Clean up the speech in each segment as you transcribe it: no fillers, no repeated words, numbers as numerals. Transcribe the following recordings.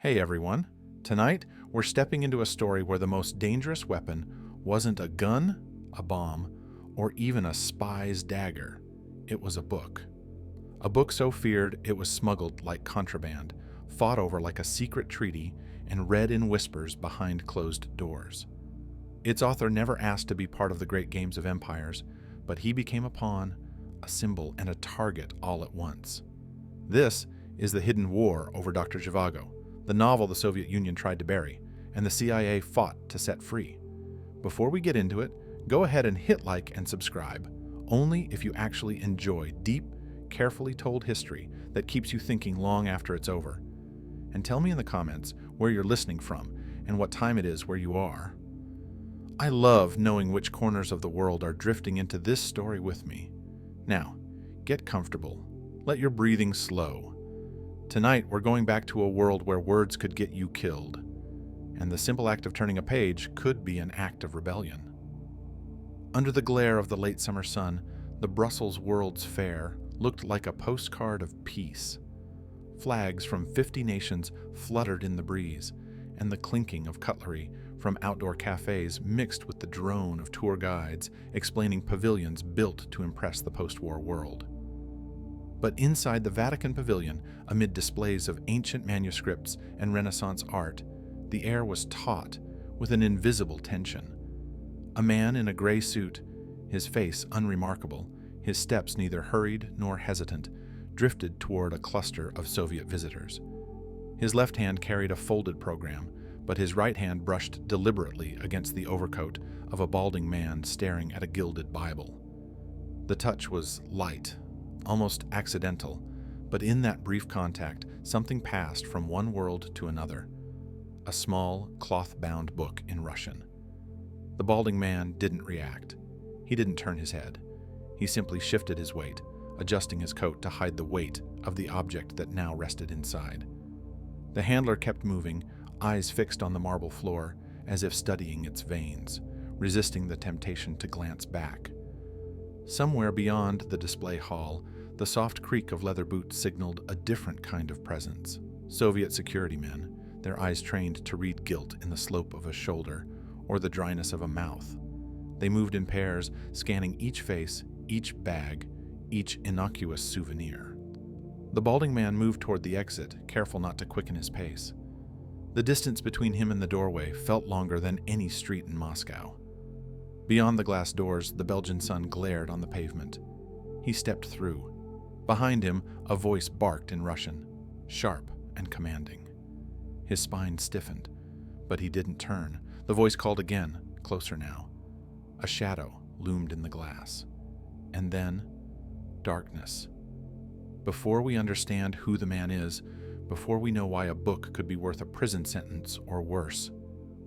Hey everyone, tonight we're stepping into a story where the most dangerous weapon wasn't a gun, a bomb, or even a spy's dagger. It was a book. A book so feared it was smuggled like contraband, fought over like a secret treaty, and read in whispers behind closed doors. Its author never asked to be part of the great games of empires, but he became a pawn, a symbol, and a target all at once. This is The Hidden War over Dr. Zhivago, the novel the Soviet Union tried to bury, and the CIA fought to set free. Before we get into it, go ahead and hit like and subscribe, only if you actually enjoy deep, carefully told history that keeps you thinking long after it's over. And tell me in the comments where you're listening from and what time it is where you are. I love knowing which corners of the world are drifting into this story with me. Now, get comfortable. Let your breathing slow. Tonight, we're going back to a world where words could get you killed, and the simple act of turning a page could be an act of rebellion. Under the glare of the late summer sun, the Brussels World's Fair looked like a postcard of peace. Flags from 50 nations fluttered in the breeze, and the clinking of cutlery from outdoor cafes mixed with the drone of tour guides explaining pavilions built to impress the post-war world. But inside the Vatican pavilion, amid displays of ancient manuscripts and Renaissance art, the air was taut with an invisible tension. A man in a gray suit, his face unremarkable, his steps neither hurried nor hesitant, drifted toward a cluster of Soviet visitors. His left hand carried a folded program, but his right hand brushed deliberately against the overcoat of a balding man staring at a gilded Bible. The touch was light, almost accidental, but in that brief contact, something passed from one world to another. A small, cloth-bound book in Russian. The balding man didn't react. He didn't turn his head. He simply shifted his weight, adjusting his coat to hide the weight of the object that now rested inside. The handler kept moving, eyes fixed on the marble floor, as if studying its veins, resisting the temptation to glance back. Somewhere beyond the display hall, the soft creak of leather boots signaled a different kind of presence. Soviet security men, their eyes trained to read guilt in the slope of a shoulder or the dryness of a mouth. They moved in pairs, scanning each face, each bag, each innocuous souvenir. The balding man moved toward the exit, careful not to quicken his pace. The distance between him and the doorway felt longer than any street in Moscow. Beyond the glass doors, the Belgian sun glared on the pavement. He stepped through. Behind him, a voice barked in Russian, sharp and commanding. His spine stiffened, but he didn't turn. The voice called again, closer now. A shadow loomed in the glass. And then, darkness. Before we understand who the man is, before we know why a book could be worth a prison sentence or worse,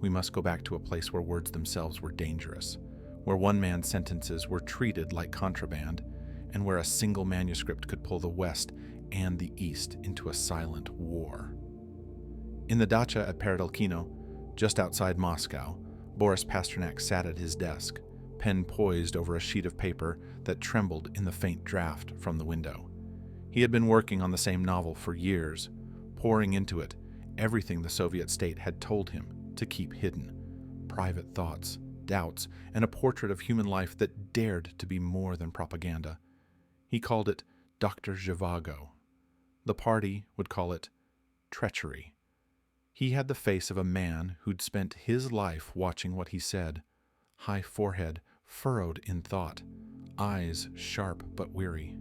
we must go back to a place where words themselves were dangerous, where one man's sentences were treated like contraband, and where a single manuscript could pull the West and the East into a silent war. In the dacha at Peredelkino, just outside Moscow, Boris Pasternak sat at his desk, pen poised over a sheet of paper that trembled in the faint draft from the window. He had been working on the same novel for years, pouring into it everything the Soviet state had told him to keep hidden, private thoughts, doubts, and a portrait of human life that dared to be more than propaganda. He called it Dr. Zhivago. The party would call it treachery. He had the face of a man who'd spent his life watching what he said, high forehead furrowed in thought, eyes sharp but weary.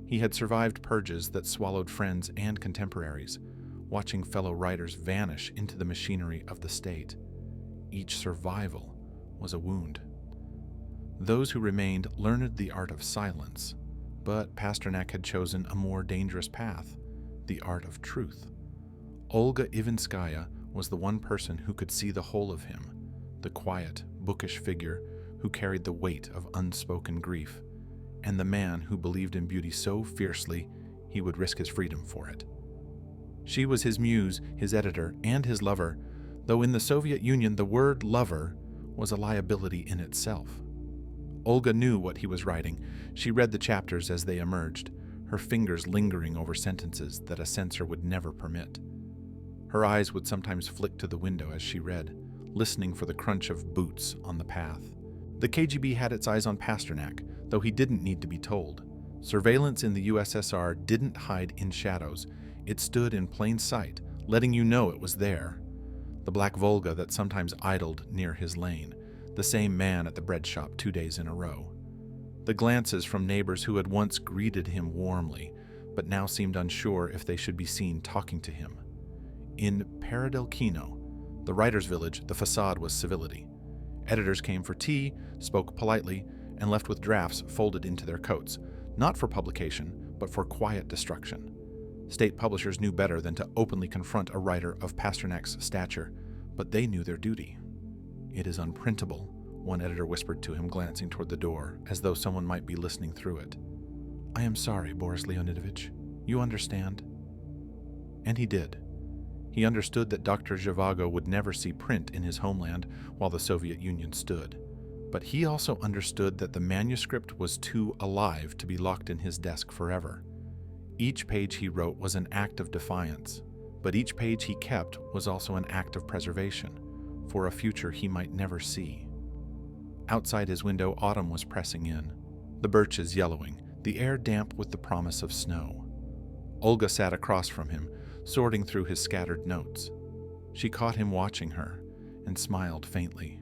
He had survived purges that swallowed friends and contemporaries, watching fellow writers vanish into the machinery of the state. Each survival was a wound. Those who remained learned the art of silence, but Pasternak had chosen a more dangerous path, the art of truth. Olga Ivinskaya was the one person who could see the whole of him, the quiet, bookish figure who carried the weight of unspoken grief, and the man who believed in beauty so fiercely he would risk his freedom for it. She was his muse, his editor, and his lover, though in the Soviet Union the word lover was a liability in itself. Olga knew what he was writing. She read the chapters as they emerged, her fingers lingering over sentences that a censor would never permit. Her eyes would sometimes flick to the window as she read, listening for the crunch of boots on the path. The KGB had its eyes on Pasternak, though he didn't need to be told. Surveillance in the USSR didn't hide in shadows. It stood in plain sight, letting you know it was there. The black Volga that sometimes idled near his lane, the same man at the bread shop 2 days in a row. The glances from neighbors who had once greeted him warmly, but now seemed unsure if they should be seen talking to him. In Paradelkino, the writer's village, the facade was civility. Editors came for tea, spoke politely, and left with drafts folded into their coats, not for publication, but for quiet destruction. State publishers knew better than to openly confront a writer of Pasternak's stature, but they knew their duty. "It is unprintable," one editor whispered to him, glancing toward the door, as though someone might be listening through it. "I am sorry, Boris Leonidovich. You understand?" And he did. He understood that Dr. Zhivago would never see print in his homeland while the Soviet Union stood. But he also understood that the manuscript was too alive to be locked in his desk forever. Each page he wrote was an act of defiance, but each page he kept was also an act of preservation, for a future he might never see. Outside his window, autumn was pressing in, the birches yellowing, the air damp with the promise of snow. Olga sat across from him, sorting through his scattered notes. She caught him watching her and smiled faintly.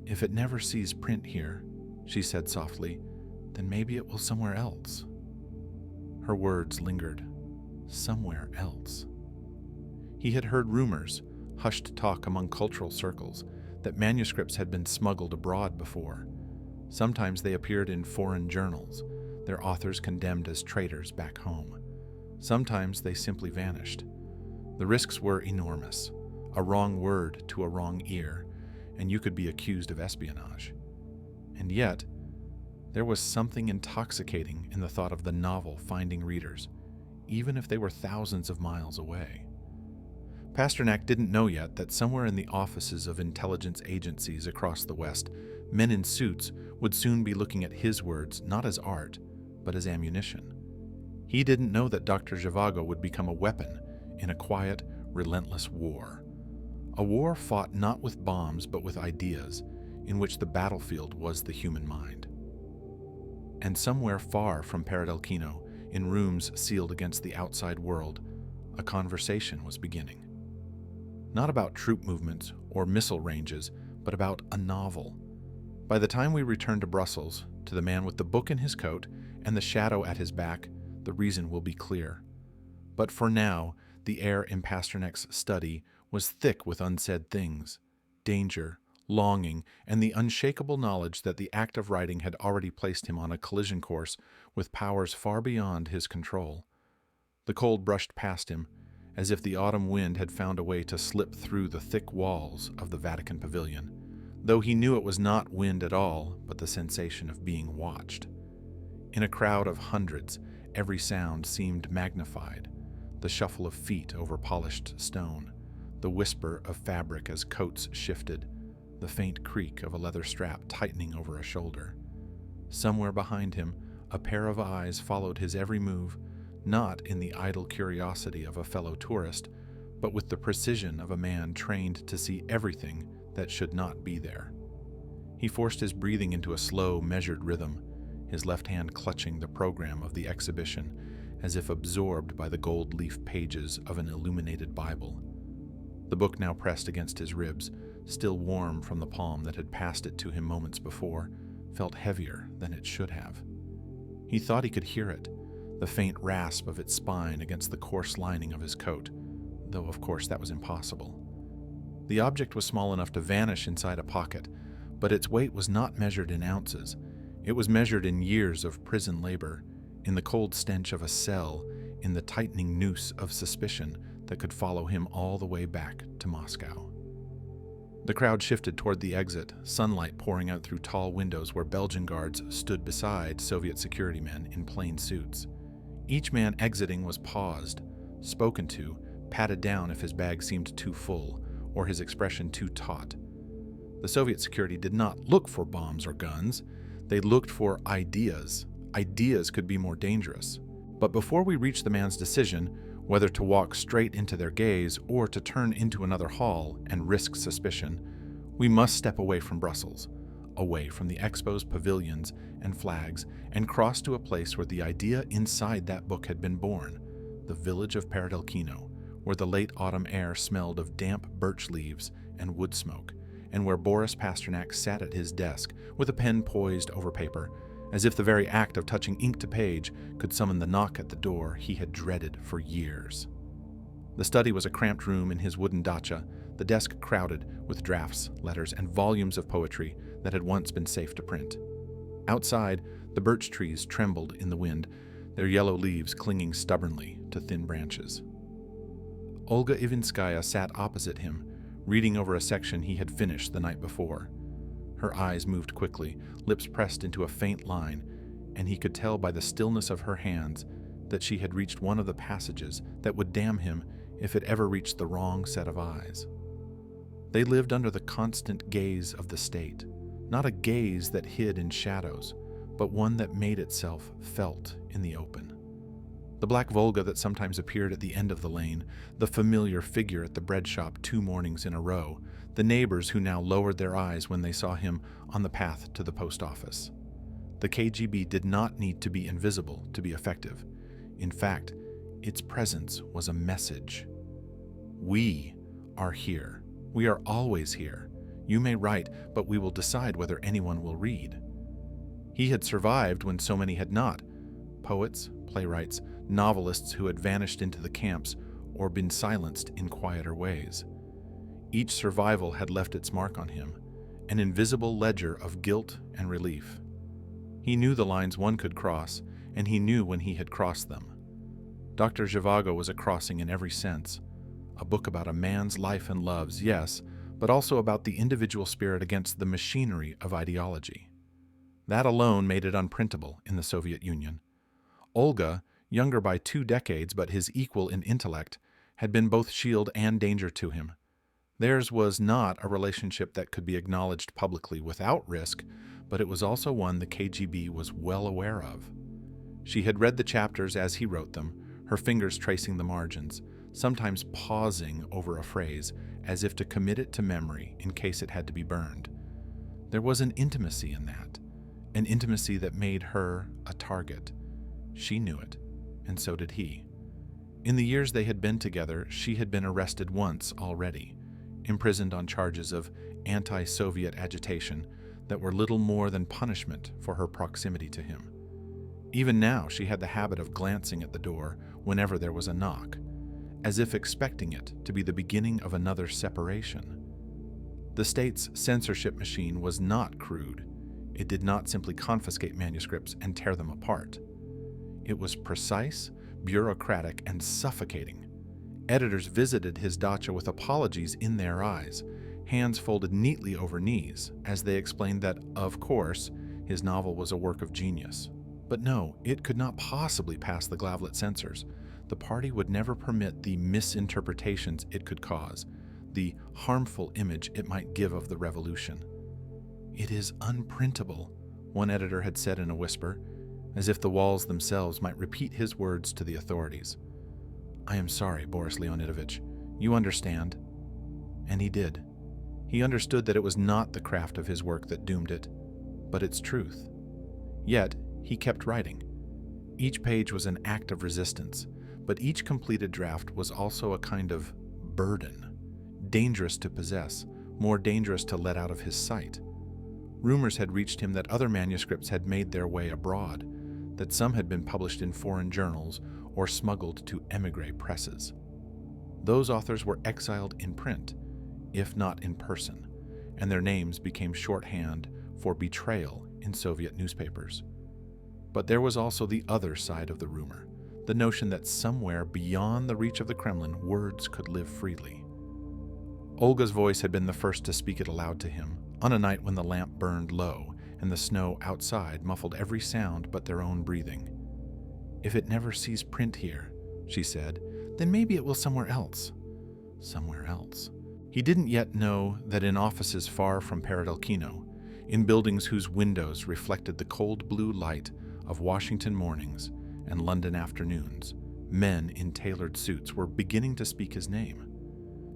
"If it never sees print here," she said softly, "then maybe it will somewhere else." Her words lingered. Somewhere else. He had heard rumors, hushed talk among cultural circles, that manuscripts had been smuggled abroad before. Sometimes they appeared in foreign journals, their authors condemned as traitors back home. Sometimes they simply vanished. The risks were enormous. A wrong word to a wrong ear, and you could be accused of espionage. And yet, there was something intoxicating in the thought of the novel finding readers, even if they were thousands of miles away. Pasternak didn't know yet that somewhere in the offices of intelligence agencies across the West, men in suits would soon be looking at his words not as art, but as ammunition. He didn't know that Dr. Zhivago would become a weapon in a quiet, relentless war. A war fought not with bombs but with ideas, in which the battlefield was the human mind. And somewhere far from Paradelkino, in rooms sealed against the outside world, a conversation was beginning. Not about troop movements or missile ranges, but about a novel. By the time we return to Brussels, to the man with the book in his coat and the shadow at his back, the reason will be clear. But for now, the air in Pasternak's study was thick with unsaid things, danger, longing, and the unshakable knowledge that the act of writing had already placed him on a collision course with powers far beyond his control. The cold brushed past him, as if the autumn wind had found a way to slip through the thick walls of the Vatican pavilion, though he knew it was not wind at all, but the sensation of being watched. In a crowd of hundreds, every sound seemed magnified, the shuffle of feet over polished stone, the whisper of fabric as coats shifted, the faint creak of a leather strap tightening over a shoulder. Somewhere behind him, a pair of eyes followed his every move, not in the idle curiosity of a fellow tourist, but with the precision of a man trained to see everything that should not be there. He forced his breathing into a slow, measured rhythm, his left hand clutching the program of the exhibition, as if absorbed by the gold leaf pages of an illuminated Bible. The book now pressed against his ribs, still warm from the palm that had passed it to him moments before, felt heavier than it should have. He thought he could hear it, the faint rasp of its spine against the coarse lining of his coat, though of course that was impossible. The object was small enough to vanish inside a pocket, but its weight was not measured in ounces. It was measured in years of prison labor, in the cold stench of a cell, in the tightening noose of suspicion that could follow him all the way back to Moscow. The crowd shifted toward the exit, sunlight pouring out through tall windows where Belgian guards stood beside Soviet security men in plain suits. Each man exiting was paused, spoken to, patted down if his bag seemed too full or his expression too taut. The Soviet security did not look for bombs or guns. They looked for ideas. Ideas could be more dangerous. But before we reached the man's decision, Whether to walk straight into their gaze or to turn into another hall and risk suspicion, we must step away from Brussels, away from the Expo's pavilions and flags, and cross to a place where the idea inside that book had been born, the village of Peredelkino, where the late autumn air smelled of damp birch leaves and wood smoke, and where Boris Pasternak sat at his desk with a pen poised over paper, as if the very act of touching ink to page could summon the knock at the door he had dreaded for years. The study was a cramped room in his wooden dacha, the desk crowded with drafts, letters, and volumes of poetry that had once been safe to print. Outside, the birch trees trembled in the wind, their yellow leaves clinging stubbornly to thin branches. Olga Ivinskaya sat opposite him, reading over a section he had finished the night before. Her eyes moved quickly, lips pressed into a faint line, and he could tell by the stillness of her hands that she had reached one of the passages that would damn him if it ever reached the wrong set of eyes. They lived under the constant gaze of the state, not a gaze that hid in shadows, but one that made itself felt in the open. The black Volga that sometimes appeared at the end of the lane, the familiar figure at the bread shop 2 mornings in a row, the neighbors who now lowered their eyes when they saw him on the path to the post office. The KGB did not need to be invisible to be effective. In fact, its presence was a message. We are here. We are always here. You may write, but we will decide whether anyone will read. He had survived when so many had not. Poets, playwrights, novelists who had vanished into the camps or been silenced in quieter ways. Each survival had left its mark on him, an invisible ledger of guilt and relief. He knew the lines one could cross, and he knew when he had crossed them. Dr. Zhivago was a crossing in every sense, a book about a man's life and loves, yes, but also about the individual spirit against the machinery of ideology. That alone made it unprintable in the Soviet Union. Olga, younger by 2 decades but his equal in intellect, had been both shield and danger to him. Theirs was not a relationship that could be acknowledged publicly without risk, but it was also one the KGB was well aware of. She had read the chapters as he wrote them, her fingers tracing the margins, sometimes pausing over a phrase as if to commit it to memory in case it had to be burned. There was an intimacy in that, an intimacy that made her a target. She knew it, and so did he. In the years they had been together, she had been arrested once already, imprisoned on charges of anti-Soviet agitation that were little more than punishment for her proximity to him. Even now, she had the habit of glancing at the door whenever there was a knock, as if expecting it to be the beginning of another separation. The state's censorship machine was not crude. It did not simply confiscate manuscripts and tear them apart. It was precise, bureaucratic, and suffocating. Editors visited his dacha with apologies in their eyes, hands folded neatly over knees, as they explained that, of course, his novel was a work of genius. But no, it could not possibly pass the Glavlit censors. The party would never permit the misinterpretations it could cause, the harmful image it might give of the revolution. "It is unprintable," one editor had said in a whisper, as if the walls themselves might repeat his words to the authorities. "I am sorry, Boris Leonidovich. You understand." And he did. He understood that it was not the craft of his work that doomed it, but its truth. Yet, he kept writing. Each page was an act of resistance, but each completed draft was also a kind of burden, dangerous to possess, more dangerous to let out of his sight. Rumors had reached him that other manuscripts had made their way abroad, that some had been published in foreign journals or smuggled to émigré presses. Those authors were exiled in print, if not in person, and their names became shorthand for betrayal in Soviet newspapers. But there was also the other side of the rumor, the notion that somewhere beyond the reach of the Kremlin, words could live freely. Olga's voice had been the first to speak it aloud to him, on a night when the lamp burned low and the snow outside muffled every sound but their own breathing. "If it never sees print here," she said, "then maybe it will somewhere else." Somewhere else. He didn't yet know that in offices far from Peredelkino, in buildings whose windows reflected the cold blue light of Washington mornings and London afternoons, Men in tailored suits were beginning to speak his name.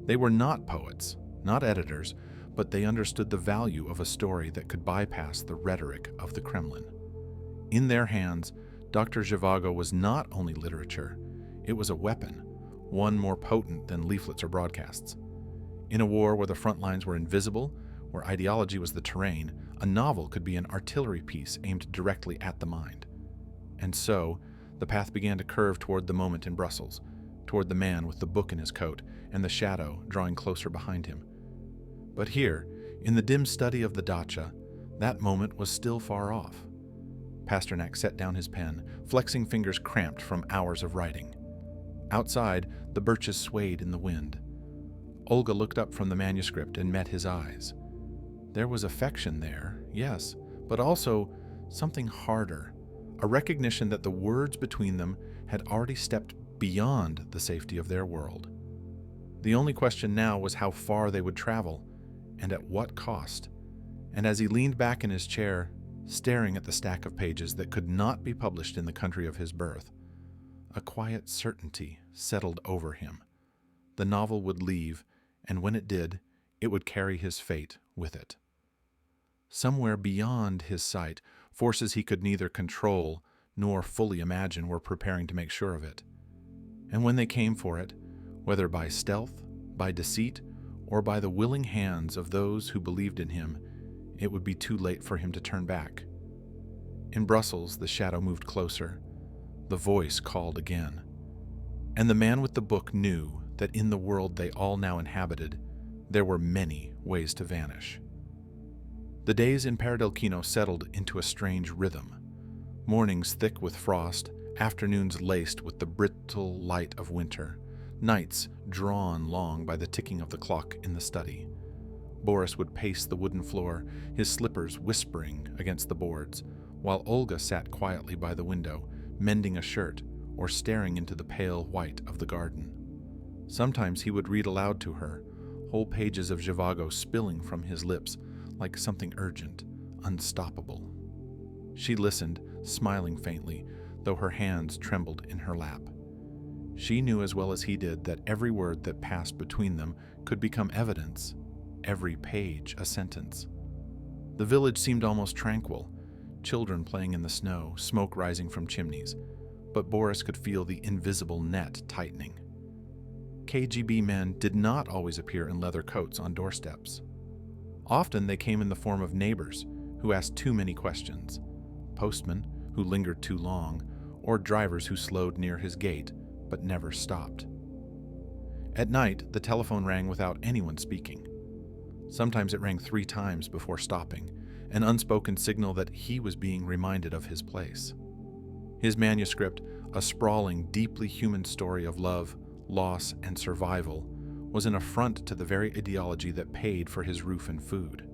They were not poets, not editors, but they understood the value of a story that could bypass the rhetoric of the Kremlin. In their hands, Dr. Zhivago was not only literature, it was a weapon, one more potent than leaflets or broadcasts. In a war where the front lines were invisible, where ideology was the terrain, a novel could be an artillery piece aimed directly at the mind. And so, the path began to curve toward the moment in Brussels, toward the man with the book in his coat and the shadow drawing closer behind him. But here, in the dim study of the dacha, that moment was still far off. Pasternak set down his pen, flexing fingers cramped from hours of writing. Outside, the birches swayed in the wind. Olga looked up from the manuscript and met his eyes. There was affection there, yes, but also something harder, a recognition that the words between them had already stepped beyond the safety of their world. The only question now was how far they would travel, and at what cost. And as he leaned back in his chair, staring at the stack of pages that could not be published in the country of his birth, a quiet certainty settled over him. The novel would leave, and when it did, it would carry his fate with it. Somewhere beyond his sight, forces he could neither control nor fully imagine were preparing to make sure of it. And when they came for it, whether by stealth, by deceit, or by the willing hands of those who believed in him, it would be too late for him to turn back. In Brussels, the shadow moved closer. The voice called again. And the man with the book knew that in the world they all now inhabited, there were many ways to vanish. The days in Paradelkino settled into a strange rhythm. Mornings thick with frost, afternoons laced with the brittle light of winter, nights drawn long by the ticking of the clock in the study. Boris would pace the wooden floor, his slippers whispering against the boards, while Olga sat quietly by the window, mending a shirt or staring into the pale white of the garden. Sometimes he would read aloud to her, whole pages of Zhivago spilling from his lips like something urgent, unstoppable. She listened, smiling faintly, though her hands trembled in her lap. She knew as well as he did that every word that passed between them could become evidence, every page a sentence. The village seemed almost tranquil, children playing in the snow, smoke rising from chimneys, but Boris could feel the invisible net tightening. KGB men did not always appear in leather coats on doorsteps. Often they came in the form of neighbors who asked too many questions, postmen who lingered too long, or drivers who slowed near his gate but never stopped. At night, the telephone rang without anyone speaking. Sometimes it rang 3 times before stopping, an unspoken signal that he was being reminded of his place. His manuscript, a sprawling, deeply human story of love, loss, and survival, was an affront to the very ideology that paid for his roof and food.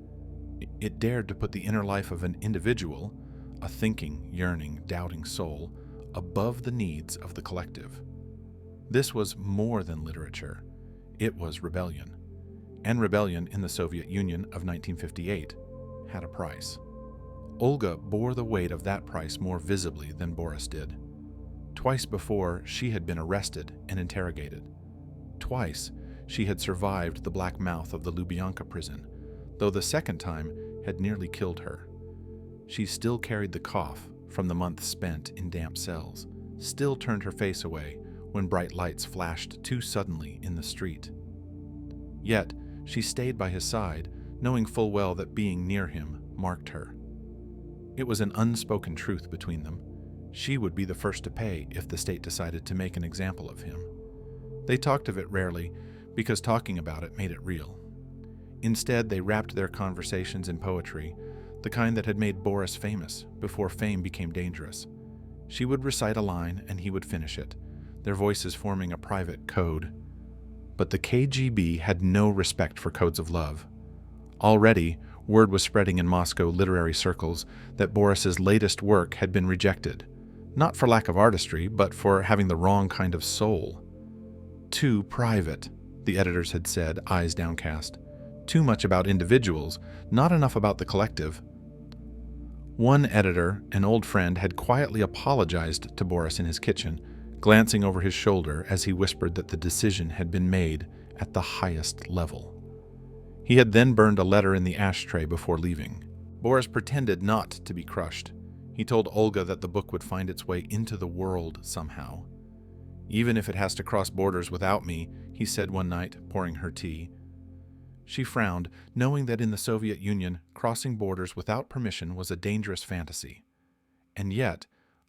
It dared to put the inner life of an individual, a thinking, yearning, doubting soul, above the needs of the collective. This was more than literature. It was rebellion. And rebellion in the Soviet Union of 1958 had a price. Olga bore the weight of that price more visibly than Boris did. Twice before, she had been arrested and interrogated. Twice, she had survived the black mouth of the Lubyanka prison, though the second time had nearly killed her. She still carried the cough from the months spent in damp cells, still turned her face away when bright lights flashed too suddenly in the street. Yet, she stayed by his side, knowing full well that being near him marked her. It was an unspoken truth between them. She would be the first to pay if the state decided to make an example of him. They talked of it rarely, because talking about it made it real. Instead, they wrapped their conversations in poetry, the kind that had made Boris famous before fame became dangerous. She would recite a line and he would finish it, their voices forming a private code. But the KGB had no respect for codes of love. Already, word was spreading in Moscow literary circles that Boris's latest work had been rejected, not for lack of artistry, but for having the wrong kind of soul. Too private, the editors had said, eyes downcast. Too much about individuals, not enough about the collective. One editor, an old friend, had quietly apologized to Boris in his kitchen, glancing over his shoulder as he whispered that the decision had been made at the highest level. He had then burned a letter in the ashtray before leaving. Boris pretended not to be crushed. He told Olga that the book would find its way into the world somehow. "Even if it has to cross borders without me," he said one night, pouring her tea. She frowned, knowing that in the Soviet Union, crossing borders without permission was a dangerous fantasy. And yet,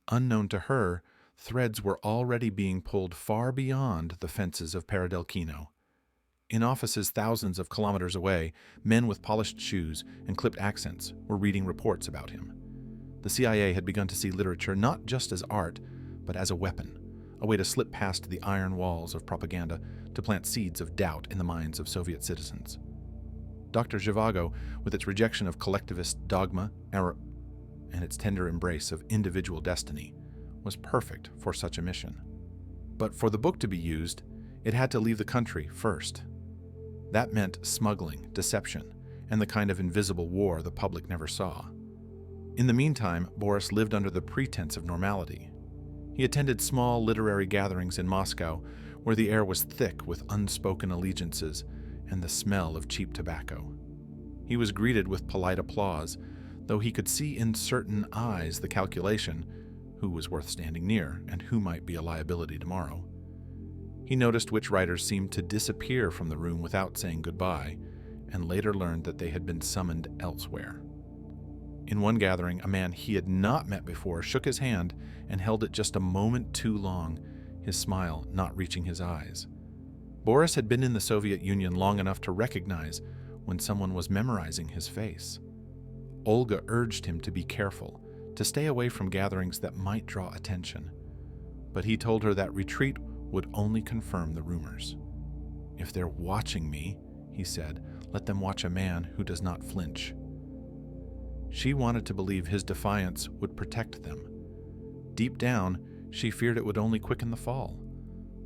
unknown to her, threads were already being pulled far beyond the fences of Paradelkino. In offices thousands of kilometers away, men with polished shoes and clipped accents were reading reports about him. The CIA had begun to see literature not just as art, but as a weapon, a way to slip past the iron walls of propaganda to plant seeds of doubt in the minds of Soviet citizens. Dr. Zhivago, with its rejection of collectivist dogma and its tender embrace of individual destiny, was perfect for such a mission. But for the book to be used, it had to leave the country first. That meant smuggling, deception, and the kind of invisible war the public never saw. In the meantime, Boris lived under the pretense of normality. He attended small literary gatherings in Moscow, where the air was thick with unspoken allegiances and the smell of cheap tobacco. He was greeted with polite applause, though he could see in certain eyes the calculation, who was worth standing near and who might be a liability tomorrow. He noticed which writers seemed to disappear from the room without saying goodbye, and later learned that they had been summoned elsewhere. In one gathering, a man he had not met before shook his hand and held it just a moment too long, his smile not reaching his eyes. Boris had been in the Soviet Union long enough to recognize when someone was memorizing his face. Olga urged him to be careful, to stay away from gatherings that might draw attention. But he told her that retreat would only confirm the rumors. "If they're watching me," he said, "let them watch a man who does not flinch." She wanted to believe his defiance would protect them. Deep down, she feared it would only quicken the fall.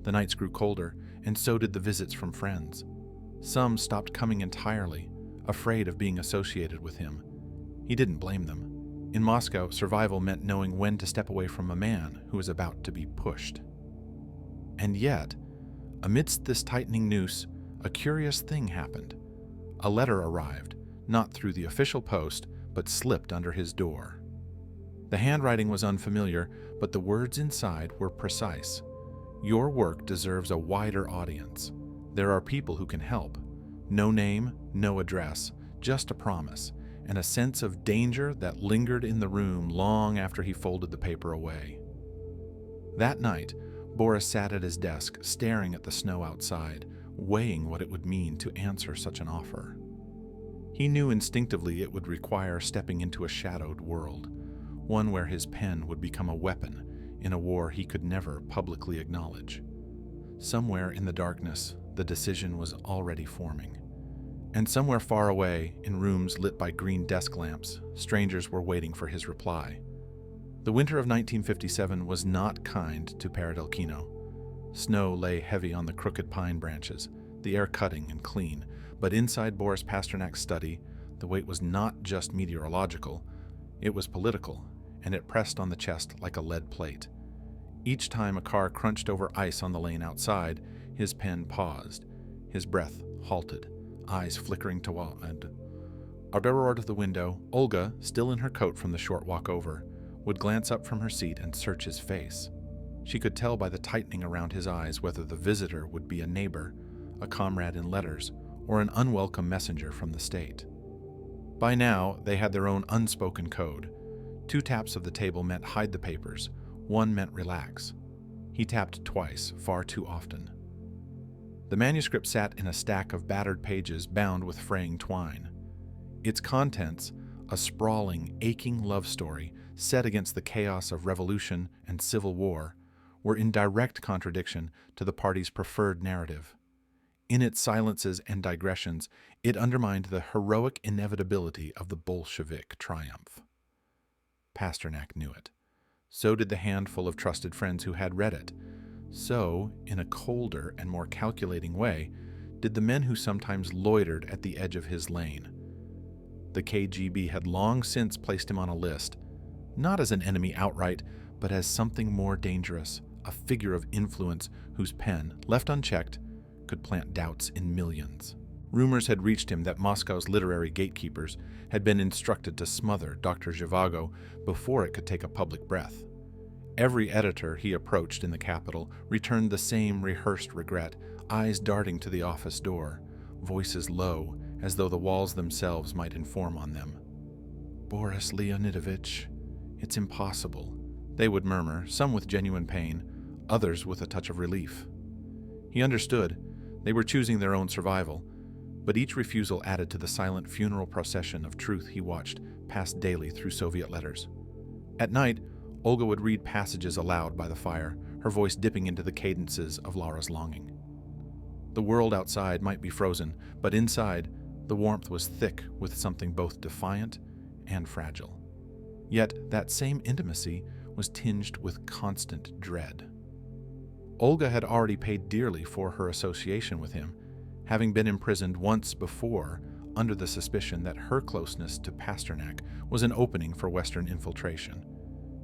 The nights grew colder, and so did the visits from friends. Some stopped coming entirely, afraid of being associated with him. He didn't blame them. In Moscow, survival meant knowing when to step away from a man who was about to be pushed. And yet, amidst this tightening noose, a curious thing happened. A letter arrived, not through the official post, but slipped under his door. The handwriting was unfamiliar, but the words inside were precise. "Your work deserves a wider audience. There are people who can help. No name, no address, just a promise, and a sense of danger that lingered in the room long after he folded the paper away." That night, Boris sat at his desk, staring at the snow outside, weighing what it would mean to answer such an offer. He knew instinctively it would require stepping into a shadowed world, one where his pen would become a weapon in a war he could never publicly acknowledge. Somewhere in the darkness, the decision was already forming. And somewhere far away, in rooms lit by green desk lamps, strangers were waiting for his reply. The winter of 1957 was not kind to Paradelkino. Snow lay heavy on the crooked pine branches, the air cutting and clean, but inside Boris Pasternak's study, the weight was not just meteorological, it was political, and it pressed on the chest like a lead plate. Each time a car crunched over ice on the lane outside, his pen paused, his breath halted, eyes flickering toward. Out of the window, Olga, still in her coat from the short walk over, would glance up from her seat and search his face. She could tell by the tightening around his eyes whether the visitor would be a neighbor, a comrade in letters, or an unwelcome messenger from the state. By now, they had their own unspoken code. 2 taps of the table meant hide the papers, 1 meant relax. He tapped twice, far too often. The manuscript sat in a stack of battered pages bound with fraying twine. Its contents, a sprawling, aching love story set against the chaos of revolution and civil war, were in direct contradiction to the party's preferred narrative. In its silences and digressions, it undermined the heroic inevitability of the Bolshevik triumph. Pasternak knew it. So did the handful of trusted friends who had read it. So, in a colder and more calculating way, did the men who sometimes loitered at the edge of his lane. The KGB had long since placed him on a list, not as an enemy outright, but as something more dangerous, a figure of influence whose pen, left unchecked, could plant doubts in millions. Rumors had reached him that Moscow's literary gatekeepers had been instructed to smother Dr. Zhivago before it could take a public breath. Every editor he approached in the capital returned the same rehearsed regret, eyes darting to the office door, voices low, as though the walls themselves might inform on them. "Boris Leonidovich, it's impossible," they would murmur, some with genuine pain, others with a touch of relief. He understood. They were choosing their own survival, but each refusal added to the silent funeral procession of truth he watched pass daily through Soviet letters. At night, Olga would read passages aloud by the fire, her voice dipping into the cadences of Laura's longing. The world outside might be frozen, but inside, the warmth was thick with something both defiant and fragile. Yet that same intimacy was tinged with constant dread. Olga had already paid dearly for her association with him, having been imprisoned once before under the suspicion that her closeness to Pasternak was an opening for Western infiltration.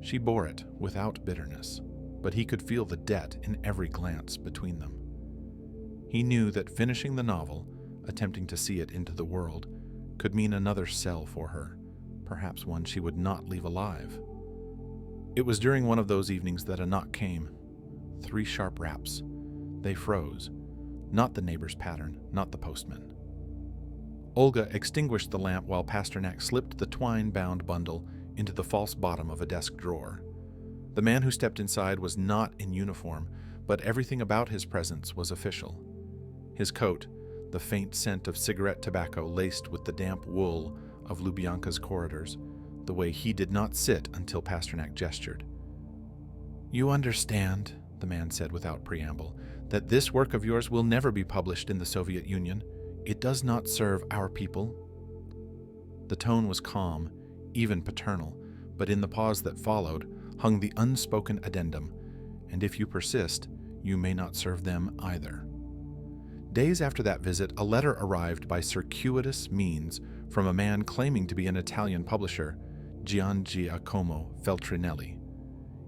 She bore it without bitterness, but he could feel the debt in every glance between them. He knew that finishing the novel, attempting to see it into the world, could mean another cell for her, perhaps one she would not leave alive. It was during one of those evenings that a knock came. 3 sharp raps. They froze. Not the neighbor's pattern, not the postman. Olga extinguished the lamp while Pasternak slipped the twine-bound bundle into the false bottom of a desk drawer. The man who stepped inside was not in uniform, but everything about his presence was official. His coat, the faint scent of cigarette tobacco laced with the damp wool of Lubyanka's corridors, the way he did not sit until Pasternak gestured. "You understand," the man said without preamble, "that this work of yours will never be published in the Soviet Union. It does not serve our people." The tone was calm, even paternal, but in the pause that followed hung the unspoken addendum, "And if you persist, you may not serve them either." Days after that visit, a letter arrived by circuitous means from a man claiming to be an Italian publisher, Giacomo Feltrinelli.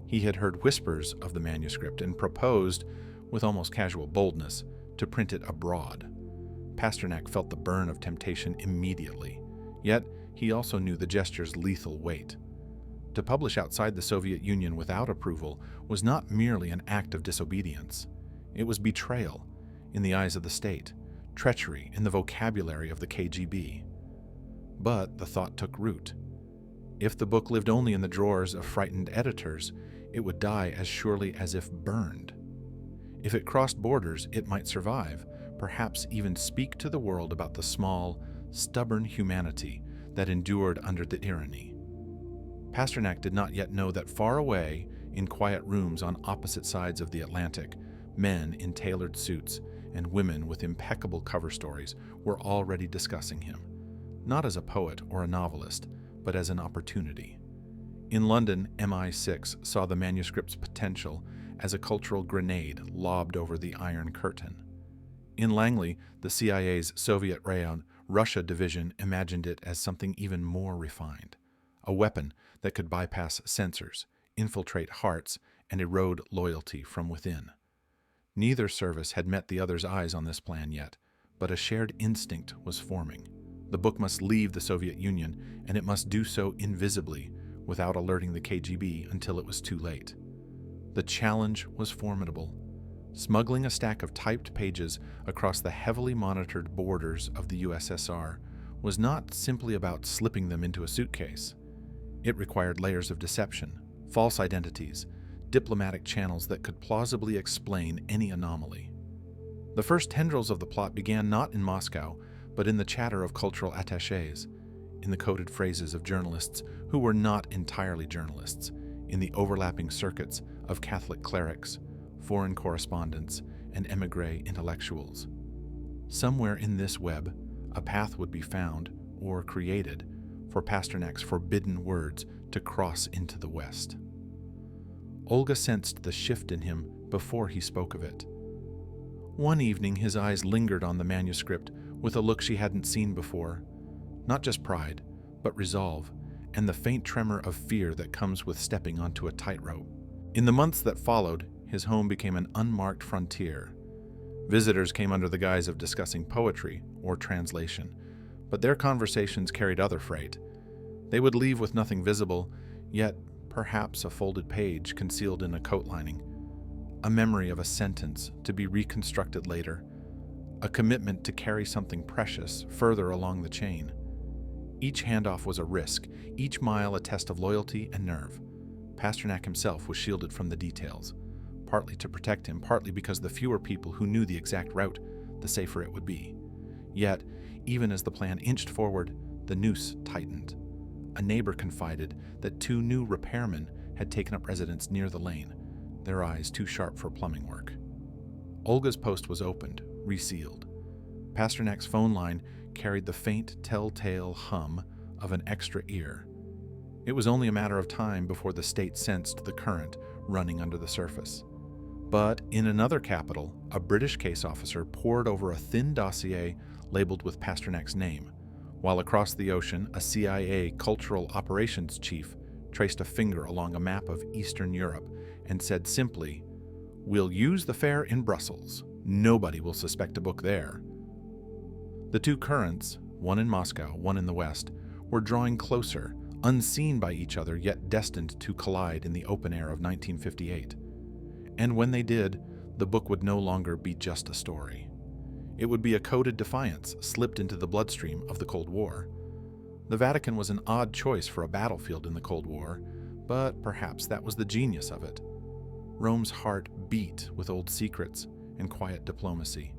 He had heard whispers of the manuscript and proposed, with almost casual boldness, to print it abroad. Pasternak felt the burn of temptation immediately, yet he also knew the gesture's lethal weight. To publish outside the Soviet Union without approval was not merely an act of disobedience. It was betrayal in the eyes of the state, treachery in the vocabulary of the KGB. But the thought took root. If the book lived only in the drawers of frightened editors, it would die as surely as if burned. If it crossed borders, it might survive, perhaps even speak to the world about the small, stubborn humanity that endured under the tyranny. Pasternak did not yet know that far away, in quiet rooms on opposite sides of the Atlantic, men in tailored suits and women with impeccable cover stories were already discussing him, not as a poet or a novelist, but as an opportunity. In London, MI6 saw the manuscript's potential as a cultural grenade lobbed over the Iron Curtain. In Langley, the CIA's Soviet Rayon Russia division imagined it as something even more refined, a weapon that could bypass censors, infiltrate hearts, and erode loyalty from within. Neither service had met the other's eyes on this plan yet, but a shared instinct was forming. The book must leave the Soviet Union, and it must do so invisibly, without alerting the KGB until it was too late. The challenge was formidable. Smuggling a stack of typed pages across the heavily monitored borders of the USSR was not simply about slipping them into a suitcase. It required layers of deception, false identities, diplomatic channels that could plausibly explain any anomaly. The first tendrils of the plot began not in Moscow, but in the chatter of cultural attachés, in the coded phrases of journalists who were not entirely journalists, in the overlapping circuits of Catholic clerics, foreign correspondents, and émigré intellectuals. Somewhere in this web, a path would be found, or created, for Pasternak's forbidden words to cross into the West. Olga sensed the shift in him before he spoke of it. One evening, his eyes lingered on the manuscript with a look she hadn't seen before. Not just pride, but resolve, and the faint tremor of fear that comes with stepping onto a tightrope. In the months that followed, his home became an unmarked frontier. Visitors came under the guise of discussing poetry or translation, but their conversations carried other freight. They would leave with nothing visible, yet perhaps a folded page concealed in a coat lining, a memory of a sentence to be reconstructed later, a commitment to carry something precious further along the chain. Each handoff was a risk, each mile a test of loyalty and nerve. Pasternak himself was shielded from the details, partly to protect him, partly because the fewer people who knew the exact route, the safer it would be. Yet, even as the plan inched forward, the noose tightened. A neighbor confided that 2 new repairmen had taken up residence near the lane, their eyes too sharp for plumbing work. Olga's post was opened, resealed. Pasternak's phone line carried the faint, telltale hum of an extra ear. It was only a matter of time before the state sensed the current running under the surface. But in another capital, a British case officer pored over a thin dossier labeled with Pasternak's name, while across the ocean, a CIA cultural operations chief traced a finger along a map of Eastern Europe and said simply, "We'll use the fair in Brussels. Nobody will suspect a book there." The 2 currents, one in Moscow, one in the West, were drawing closer, unseen by each other yet destined to collide in the open air of 1958. And when they did, the book would no longer be just a story. It would be a coded defiance slipped into the bloodstream of the Cold War. The Vatican was an odd choice for a battlefield in the Cold War, but perhaps that was the genius of it. Rome's heart beat with old secrets and quiet diplomacy,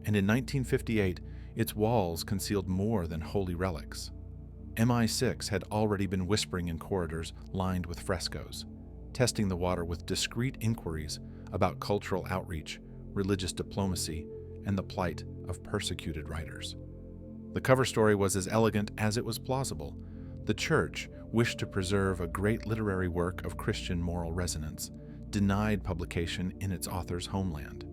and in 1958, its walls concealed more than holy relics. MI6 had already been whispering in corridors lined with frescoes, testing the water with discreet inquiries about cultural outreach, religious diplomacy, and the plight of persecuted writers. The cover story was as elegant as it was plausible. The Church wished to preserve a great literary work of Christian moral resonance, denied publication in its author's homeland.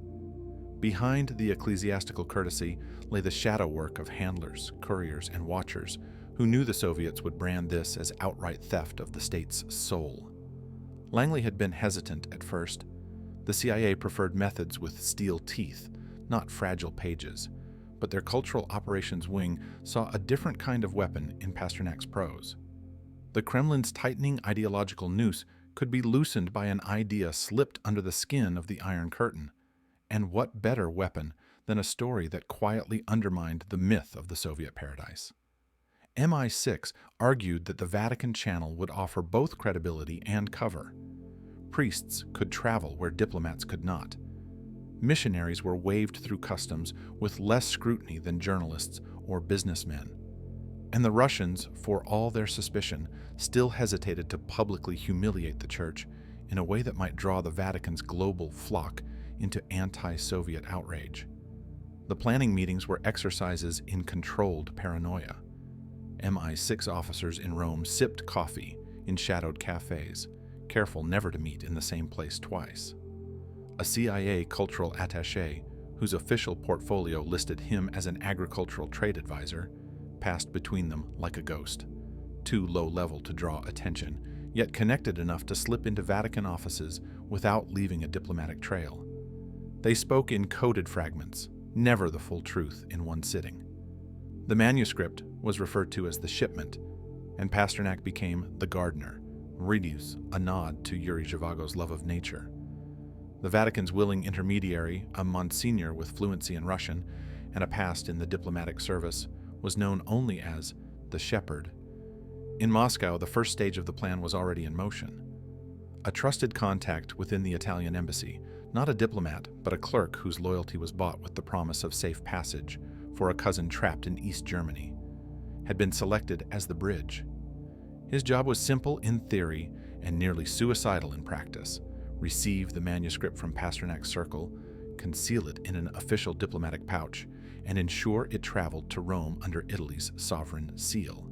Behind the ecclesiastical courtesy lay the shadow work of handlers, couriers, and watchers who knew the Soviets would brand this as outright theft of the state's soul. Langley had been hesitant at first. The CIA preferred methods with steel teeth, not fragile pages, but their cultural operations wing saw a different kind of weapon in Pasternak's prose. The Kremlin's tightening ideological noose could be loosened by an idea slipped under the skin of the Iron Curtain. And what better weapon than a story that quietly undermined the myth of the Soviet paradise? MI6 argued that the Vatican channel would offer both credibility and cover. Priests could travel where diplomats could not. Missionaries were waved through customs with less scrutiny than journalists or businessmen. And the Russians, for all their suspicion, still hesitated to publicly humiliate the Church in a way that might draw the Vatican's global flock into anti-Soviet outrage. The planning meetings were exercises in controlled paranoia. MI6 officers in Rome sipped coffee in shadowed cafes, careful never to meet in the same place twice. A CIA cultural attaché, whose official portfolio listed him as an agricultural trade advisor, passed between them like a ghost, too low-level to draw attention, yet connected enough to slip into Vatican offices without leaving a diplomatic trail. They spoke in coded fragments, never the full truth in one sitting. The manuscript was referred to as the shipment, and Pasternak became the gardener, Reduce, a nod to Yuri Zhivago's love of nature. The Vatican's willing intermediary, a Monsignor with fluency in Russian and a past in the diplomatic service, was known only as the Shepherd. In Moscow, the first stage of the plan was already in motion. A trusted contact within the Italian embassy, not a diplomat, but a clerk whose loyalty was bought with the promise of safe passage for a cousin trapped in East Germany, had been selected as the bridge. His job was simple in theory and nearly suicidal in practice: receive the manuscript from Pasternak's circle, conceal it in an official diplomatic pouch, and ensure it traveled to Rome under Italy's sovereign seal.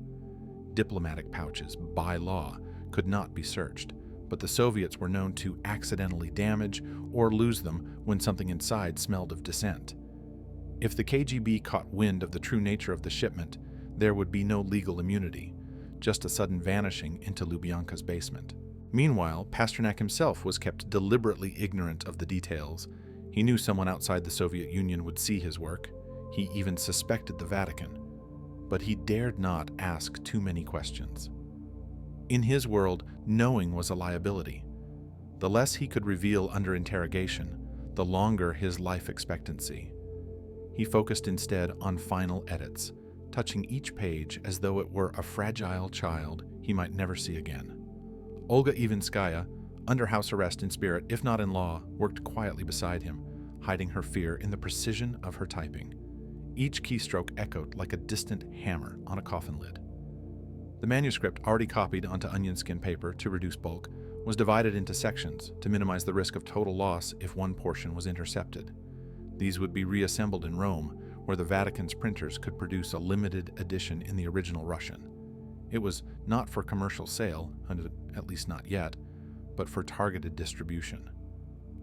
Diplomatic pouches, by law, could not be searched, but the Soviets were known to accidentally damage or lose them when something inside smelled of dissent. If the KGB caught wind of the true nature of the shipment, there would be no legal immunity, just a sudden vanishing into Lubyanka's basement. Meanwhile, Pasternak himself was kept deliberately ignorant of the details. He knew someone outside the Soviet Union would see his work. He even suspected the Vatican. But he dared not ask too many questions. In his world, knowing was a liability. The less he could reveal under interrogation, the longer his life expectancy. He focused instead on final edits, touching each page as though it were a fragile child he might never see again. Olga Ivinskaya, under house arrest in spirit, if not in law, worked quietly beside him, hiding her fear in the precision of her typing. Each keystroke echoed like a distant hammer on a coffin lid. The manuscript, already copied onto onion skin paper to reduce bulk, was divided into sections to minimize the risk of total loss if one portion was intercepted. These would be reassembled in Rome, where the Vatican's printers could produce a limited edition in the original Russian. It was not for commercial sale, at least not yet, but for targeted distribution.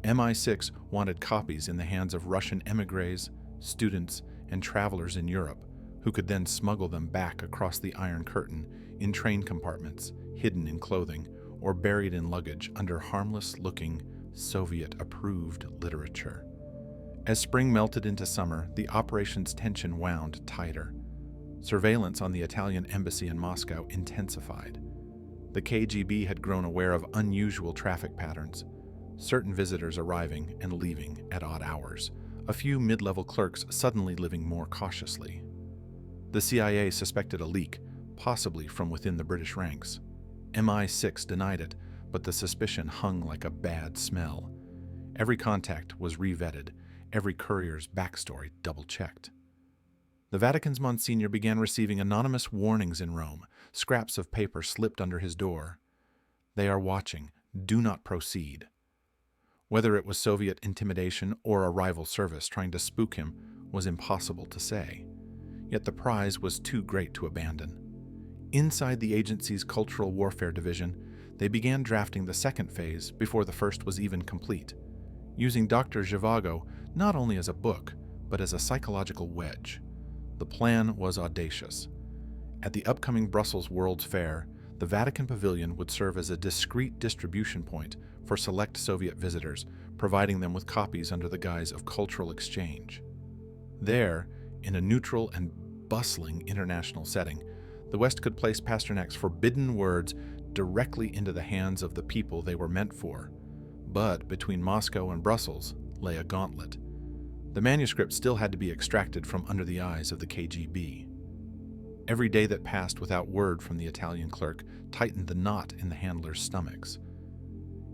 MI6 wanted copies in the hands of Russian émigrés, students, and travelers in Europe, who could then smuggle them back across the Iron Curtain in train compartments, hidden in clothing, or buried in luggage under harmless-looking, Soviet-approved literature. As spring melted into summer, the operation's tension wound tighter. Surveillance on the Italian embassy in Moscow intensified. The KGB had grown aware of unusual traffic patterns, certain visitors arriving and leaving at odd hours, a few mid-level clerks suddenly living more cautiously. The CIA suspected a leak, possibly from within the British ranks. MI6 denied it, but the suspicion hung like a bad smell. Every contact was revetted, every courier's backstory double-checked. The Vatican's Monsignor began receiving anonymous warnings in Rome, scraps of paper slipped under his door. "They are watching. Do not proceed." Whether it was Soviet intimidation or a rival service trying to spook him was impossible to say. Yet the prize was too great to abandon. Inside the agency's Cultural Warfare Division, they began drafting the second phase before the first was even complete, using Dr. Zhivago not only as a book, but as a psychological wedge. The plan was audacious. At the upcoming Brussels World's Fair, the Vatican Pavilion would serve as a discreet distribution point for select Soviet visitors, providing them with copies under the guise of cultural exchange. There, in a neutral and bustling international setting, the West could place Pasternak's forbidden words directly into the hands of the people they were meant for. But between Moscow and Brussels lay a gauntlet. The manuscript still had to be extracted from under the eyes of the KGB. Every day that passed without word from the Italian clerk tightened the knot in the handlers' stomachs.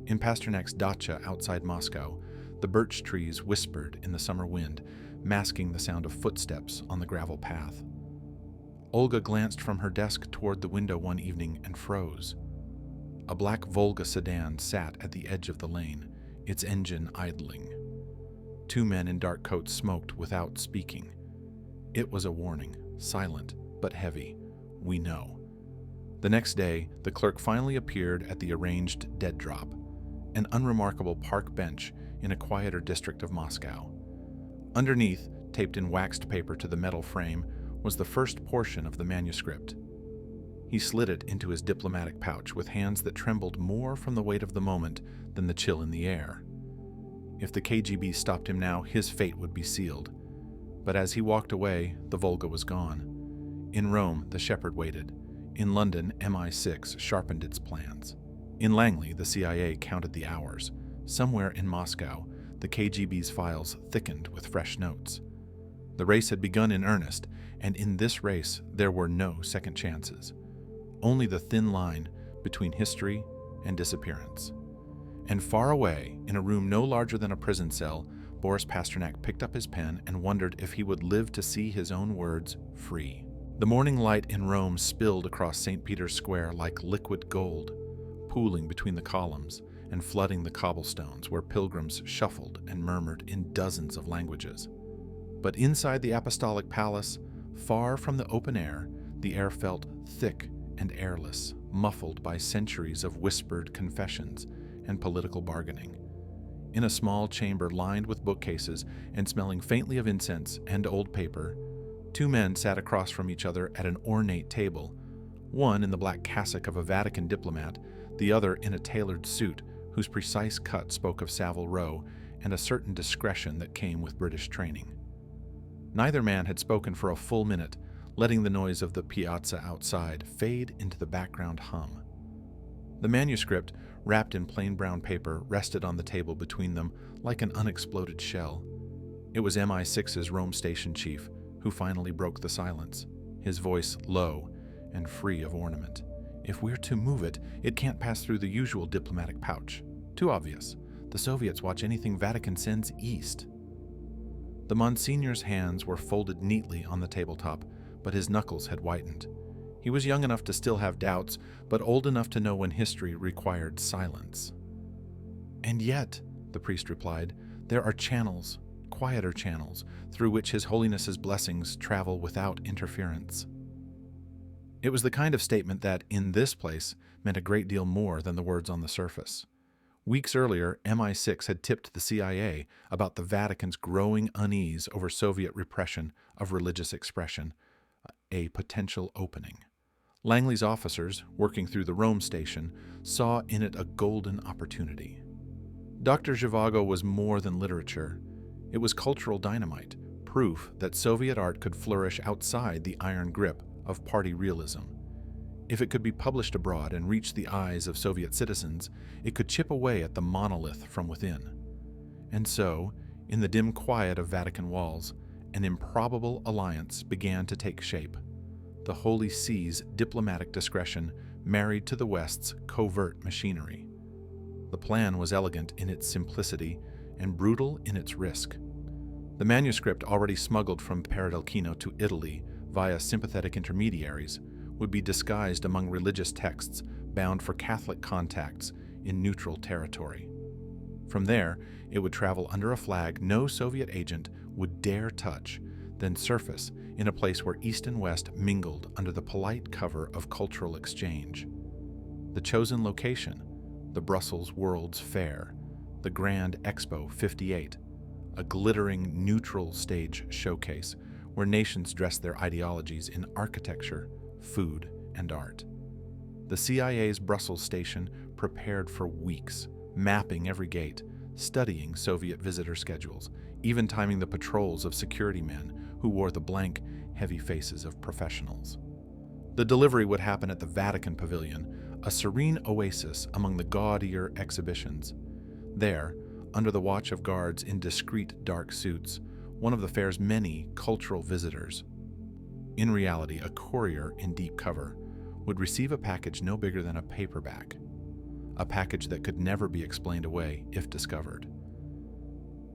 In Pasternak's dacha outside Moscow, the birch trees whispered in the summer wind, masking the sound of footsteps on the gravel path. Olga glanced from her desk toward the window one evening and froze. A black Volga sedan sat at the edge of the lane, its engine idling. Two men in dark coats smoked without speaking. It was a warning, silent but heavy. We know. The next day, the clerk finally appeared at the arranged dead drop, an unremarkable park bench in a quieter district of Moscow. Underneath, taped in waxed paper to the metal frame, was the first portion of the manuscript. He slid it into his diplomatic pouch with hands that trembled more from the weight of the moment than the chill in the air. If the KGB stopped him now, his fate would be sealed. But as he walked away, the Volga was gone. In Rome, the shepherd waited. In London, MI6 sharpened its plans. In Langley, the CIA counted the hours. Somewhere in Moscow, the KGB's files thickened with fresh notes. The race had begun in earnest, and in this race there were no second chances. Only the thin line between history and disappearance. And far away, in a room no larger than a prison cell, Boris Pasternak picked up his pen and wondered if he would live to see his own words free. The morning light in Rome spilled across St. Peter's Square like liquid gold, pooling between the columns and flooding the cobblestones where pilgrims shuffled and murmured in dozens of languages. But inside the Apostolic Palace, far from the open air, the air felt thick and airless, muffled by centuries of whispered confessions and political bargaining. In a small chamber lined with bookcases and smelling faintly of incense and old paper, two men sat across from each other at an ornate table, one in the black cassock of a Vatican diplomat, the other in a tailored suit whose precise cut spoke of Savile Row and a certain discretion that came with British training. Neither man had spoken for a full minute, letting the noise of the piazza outside fade into the background hum. The manuscript, wrapped in plain brown paper, rested on the table between them like an unexploded shell. It was MI6's Rome station chief who finally broke the silence, his voice low and free of ornament. "If we're to move it, it can't pass through the usual diplomatic pouch. Too obvious. The Soviets watch anything Vatican sends east." The Monsignor's hands were folded neatly on the tabletop, but his knuckles had whitened. He was young enough to still have doubts, but old enough to know when history required silence. "And yet," the priest replied, "there are channels, quieter channels, through which His Holiness's blessings travel without interference." It was the kind of statement that, in this place, meant a great deal more than the words on the surface. Weeks earlier, MI6 had tipped the CIA about the Vatican's growing unease over Soviet repression of religious expression, a potential opening. Langley's officers, working through the Rome station, saw in it a golden opportunity. Dr. Zhivago was more than literature. It was cultural dynamite, proof that Soviet art could flourish outside the iron grip of party realism. If it could be published abroad and reach the eyes of Soviet citizens, it could chip away at the monolith from within. And so, in the dim quiet of Vatican walls, an improbable alliance began to take shape. The Holy See's diplomatic discretion married to the West's covert machinery. The plan was elegant in its simplicity and brutal in its risk. The manuscript, already smuggled from Paradelchino to Italy via sympathetic intermediaries, would be disguised among religious texts bound for Catholic contacts in neutral territory. From there, it would travel under a flag no Soviet agent would dare touch, then surface in a place where East and West mingled under the polite cover of cultural exchange. The chosen location, the Brussels World's Fair, the Grand Expo 58, a glittering neutral stage showcase where nations dressed their ideologies in architecture, food, and art. The CIA's Brussels station prepared for weeks, mapping every gate, studying Soviet visitor schedules, even timing the patrols of security men who wore the blank, heavy faces of professionals. The delivery would happen at the Vatican Pavilion, a serene oasis among the gaudier exhibitions. There, under the watch of guards in discreet dark suits, one of the fair's many cultural visitors, in reality a courier in deep cover, would receive a package no bigger than a paperback, a package that could never be explained away if discovered.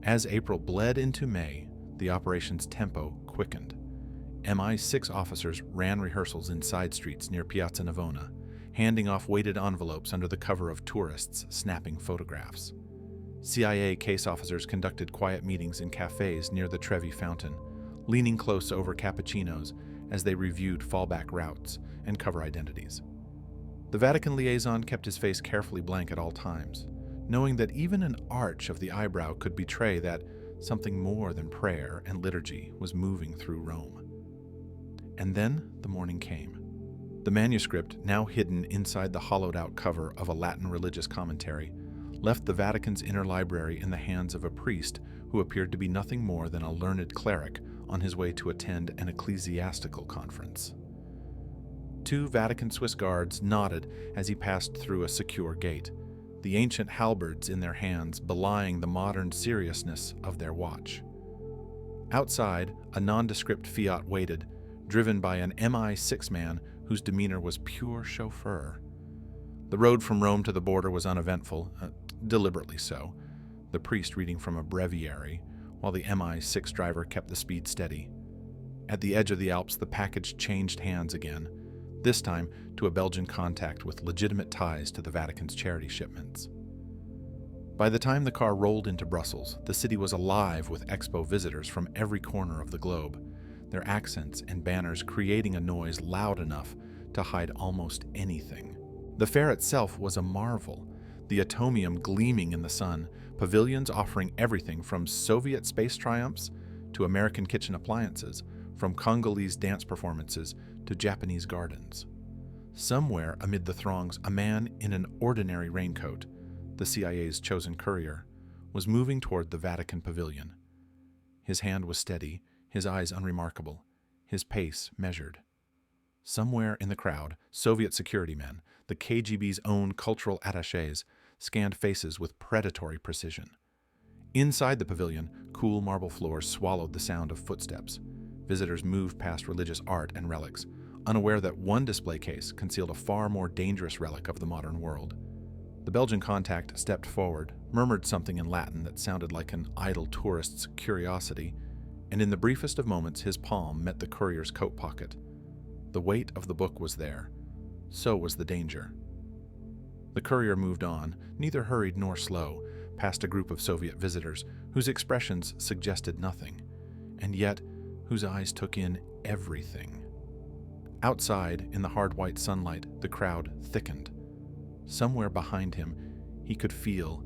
As April bled into May, the operation's tempo quickened. MI6 officers ran rehearsals in side streets near Piazza Navona, handing off weighted envelopes under the cover of tourists snapping photographs. CIA case officers conducted quiet meetings in cafes near the Trevi Fountain, leaning close over cappuccinos as they reviewed fallback routes and cover identities. The Vatican liaison kept his face carefully blank at all times, knowing that even an arch of the eyebrow could betray that something more than prayer and liturgy was moving through Rome. And then the morning came. The manuscript, now hidden inside the hollowed-out cover of a Latin religious commentary, left the Vatican's inner library in the hands of a priest who appeared to be nothing more than a learned cleric on his way to attend an ecclesiastical conference. 2 Vatican Swiss guards nodded as he passed through a secure gate, the ancient halberds in their hands belying the modern seriousness of their watch. Outside, a nondescript Fiat waited, driven by an MI6 man whose demeanor was pure chauffeur. The road from Rome to the border was uneventful, deliberately so, the priest reading from a breviary, while the MI6 driver kept the speed steady. At the edge of the Alps, the package changed hands again, this time to a Belgian contact with legitimate ties to the Vatican's charity shipments. By the time the car rolled into Brussels, the city was alive with expo visitors from every corner of the globe, their accents and banners creating a noise loud enough to hide almost anything. The fair itself was a marvel, the atomium gleaming in the sun, pavilions offering everything from Soviet space triumphs to American kitchen appliances, from Congolese dance performances to Japanese gardens. Somewhere amid the throngs, a man in an ordinary raincoat, the CIA's chosen courier, was moving toward the Vatican pavilion. His hand was steady, his eyes unremarkable, his pace measured. Somewhere in the crowd, Soviet security men, the KGB's own cultural attachés, scanned faces with predatory precision. Inside the pavilion, cool marble floors swallowed the sound of footsteps. Visitors moved past religious art and relics, unaware that one display case concealed a far more dangerous relic of the modern world. The Belgian contact stepped forward, murmured something in Latin that sounded like an idle tourist's curiosity, and in the briefest of moments his palm met the courier's coat pocket. The weight of the book was there. So was the danger. The courier moved on, neither hurried nor slow, past a group of Soviet visitors whose expressions suggested nothing, and yet whose eyes took in everything. Outside, in the hard white sunlight, the crowd thickened. Somewhere behind him, he could feel,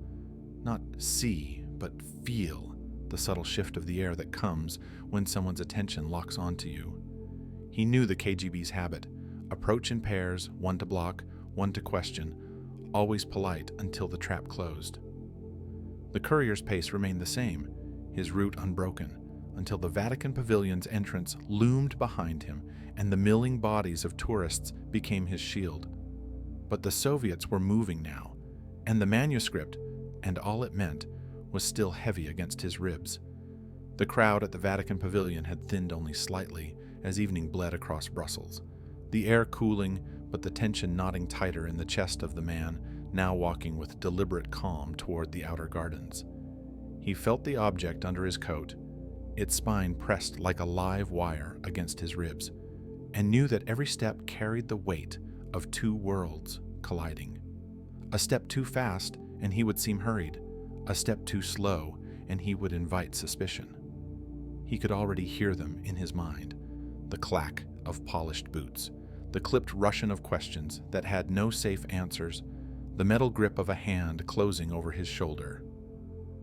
not see, but feel, the subtle shift of the air that comes when someone's attention locks onto you. He knew the KGB's habit: approach in pairs, one to block, one to question, always polite until the trap closed. The courier's pace remained the same, his route unbroken, until the Vatican pavilion's entrance loomed behind him and the milling bodies of tourists became his shield. But the Soviets were moving now, and the manuscript, and all it meant, was still heavy against his ribs. The crowd at the Vatican pavilion had thinned only slightly as evening bled across Brussels, the air cooling, but the tension knotting tighter in the chest of the man now walking with deliberate calm toward the outer gardens. He felt the object under his coat, its spine pressed like a live wire against his ribs, and knew that every step carried the weight of two worlds colliding. A step too fast, and he would seem hurried. A step too slow, and he would invite suspicion. He could already hear them in his mind: the clack of polished boots, the clipped Russian of questions that had no safe answers, the metal grip of a hand closing over his shoulder.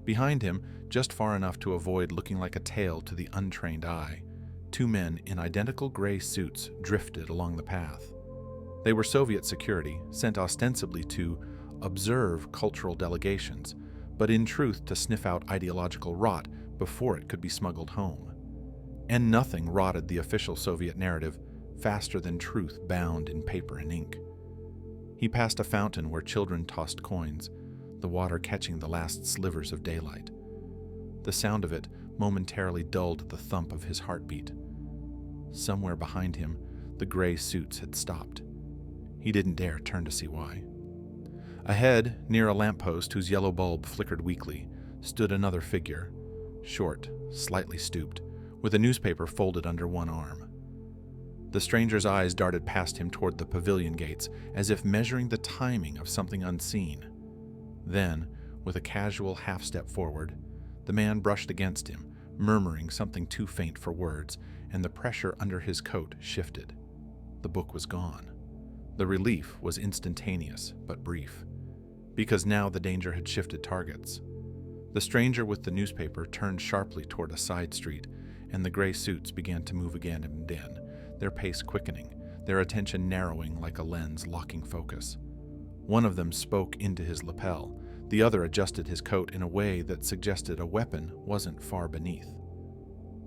Behind him, just far enough to avoid looking like a tail to the untrained eye, two men in identical gray suits drifted along the path. They were Soviet security, sent ostensibly to observe cultural delegations, but in truth to sniff out ideological rot before it could be smuggled home. And nothing rotted the official Soviet narrative faster than truth bound in paper and ink. He passed a fountain where children tossed coins, the water catching the last slivers of daylight. The sound of it momentarily dulled the thump of his heartbeat. Somewhere behind him, the gray suits had stopped. He didn't dare turn to see why. Ahead, near a lamppost whose yellow bulb flickered weakly, stood another figure, short, slightly stooped, with a newspaper folded under one arm. The stranger's eyes darted past him toward the pavilion gates, as if measuring the timing of something unseen. Then, with a casual half-step forward, the man brushed against him, murmuring something too faint for words, and the pressure under his coat shifted. The book was gone. The relief was instantaneous, but brief, because now the danger had shifted targets. The stranger with the newspaper turned sharply toward a side street, and the gray suits began to move again and then, their pace quickening, their attention narrowing like a lens locking focus. One of them spoke into his lapel, the other adjusted his coat in a way that suggested a weapon wasn't far beneath.